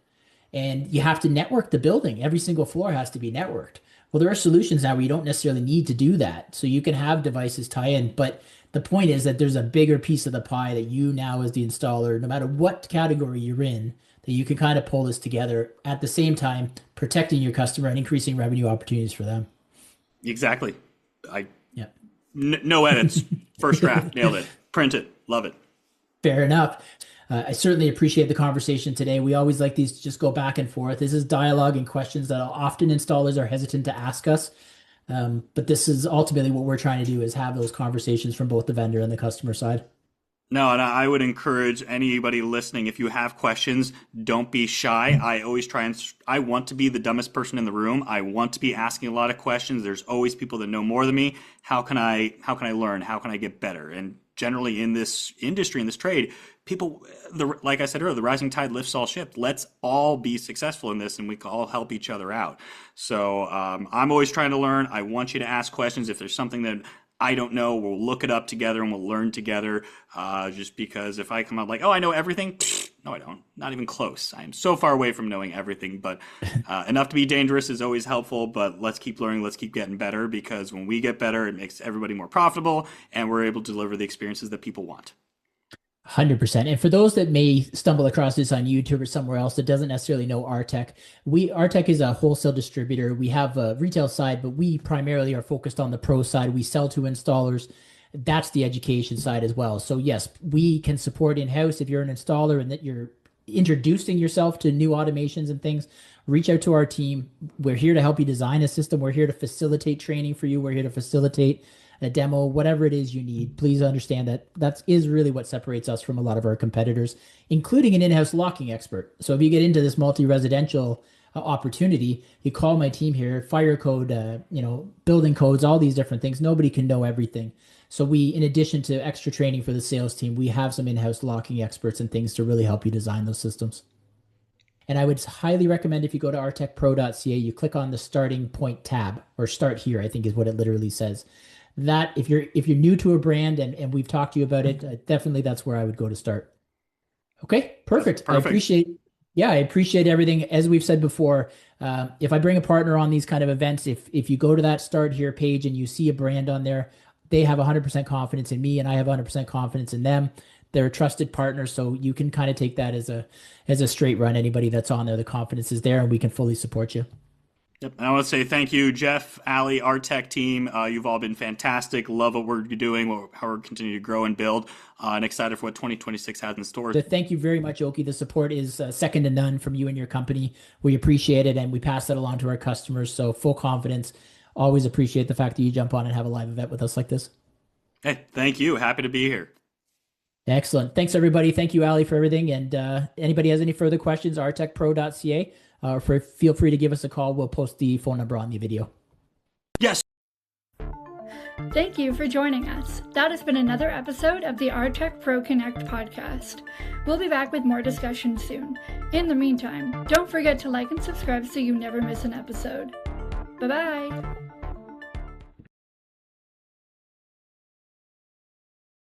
C: And you have to network the building. Every single floor has to be networked. Well, there are solutions now where you don't necessarily need to do that. So you can have devices tie in, but the point is that there's a bigger piece of the pie that you now as the installer, no matter what category you're in, that you can kind of pull this together at the same time, protecting your customer and increasing revenue opportunities for them.
B: Exactly.
C: Yeah.
B: No edits. First draft. Nailed it. Print it. Love it.
C: Fair enough. I certainly appreciate the conversation today. We always like these to just go back and forth. This is dialogue and questions that often installers are hesitant to ask us. But this is ultimately what we're trying to do, is have those conversations from both the vendor and the customer side.
B: No, and I would encourage anybody listening, if you have questions, don't be shy. I always I want to be the dumbest person in the room. I want to be asking a lot of questions. There's always people that know more than me. How can I learn? How can I get better? And generally in this industry, in this trade, people, like I said earlier, the rising tide lifts all ships. Let's all be successful in this, and we can all help each other out. So I'm always trying to learn. I want you to ask questions. If there's something that I don't know, we'll look it up together and we'll learn together. Just because if I come out like, oh, I know everything. No, I don't. Not even close. I am so far away from knowing everything, but enough to be dangerous is always helpful. But let's keep learning. Let's keep getting better, because when we get better, it makes everybody more profitable and we're able to deliver the experiences that people want.
C: 100%. And for those that may stumble across this on YouTube or somewhere else that doesn't necessarily know Aartech, Aartech is a wholesale distributor. We have a retail side, but we primarily are focused on the pro side. We sell to installers. That's the education side as well. So yes, we can support in-house if you're an installer and that you're introducing yourself to new automations and things. Reach out to our team. We're here to help you design a system. We're here to facilitate training for you. We're here to facilitate a demo, whatever it is you need. Please understand that is really what separates us from a lot of our competitors, including an in-house locking expert. So if you get into this multi-residential opportunity, you call my team here, fire code, building codes, all these different things. Nobody can know everything. So we, in addition to extra training for the sales team, we have some in-house locking experts and things to really help you design those systems. And I would highly recommend if you go to aartechpro.ca, you click on the starting point tab, or start here, I think is what it literally says. That if you're new to a brand and we've talked to you about it, definitely that's where I would go to start. Okay, perfect. I appreciate everything. As we've said before, if I bring a partner on these kind of events, if you go to that start here page and you see a brand on there, they have 100% confidence in me and I have 100% confidence in them. They're a trusted partner, so you can kind of take that as a straight run. Anybody that's on there, the confidence is there and we can fully support you.
B: Yep. And I want to say thank you, Jeff, Aly, Aartech team. You've all been fantastic. Love what we're doing, how we're continuing to grow and build, and excited for what 2026 has in store.
C: Thank you very much, Oki. The support is second to none from you and your company. We appreciate it, and we pass that along to our customers. So full confidence. Always appreciate the fact that you jump on and have a live event with us like this.
B: Hey, thank you. Happy to be here.
C: Excellent. Thanks, everybody. Thank you, Aly, for everything. And anybody has any further questions, aartechpro.ca. Feel free to give us a call. We'll post the phone number on the video.
B: Yes.
A: Thank you for joining us. That has been another episode of the Aartech Pro Connect podcast. We'll be back with more discussion soon. In the meantime, don't forget to like and subscribe so you never miss an episode. Bye-bye.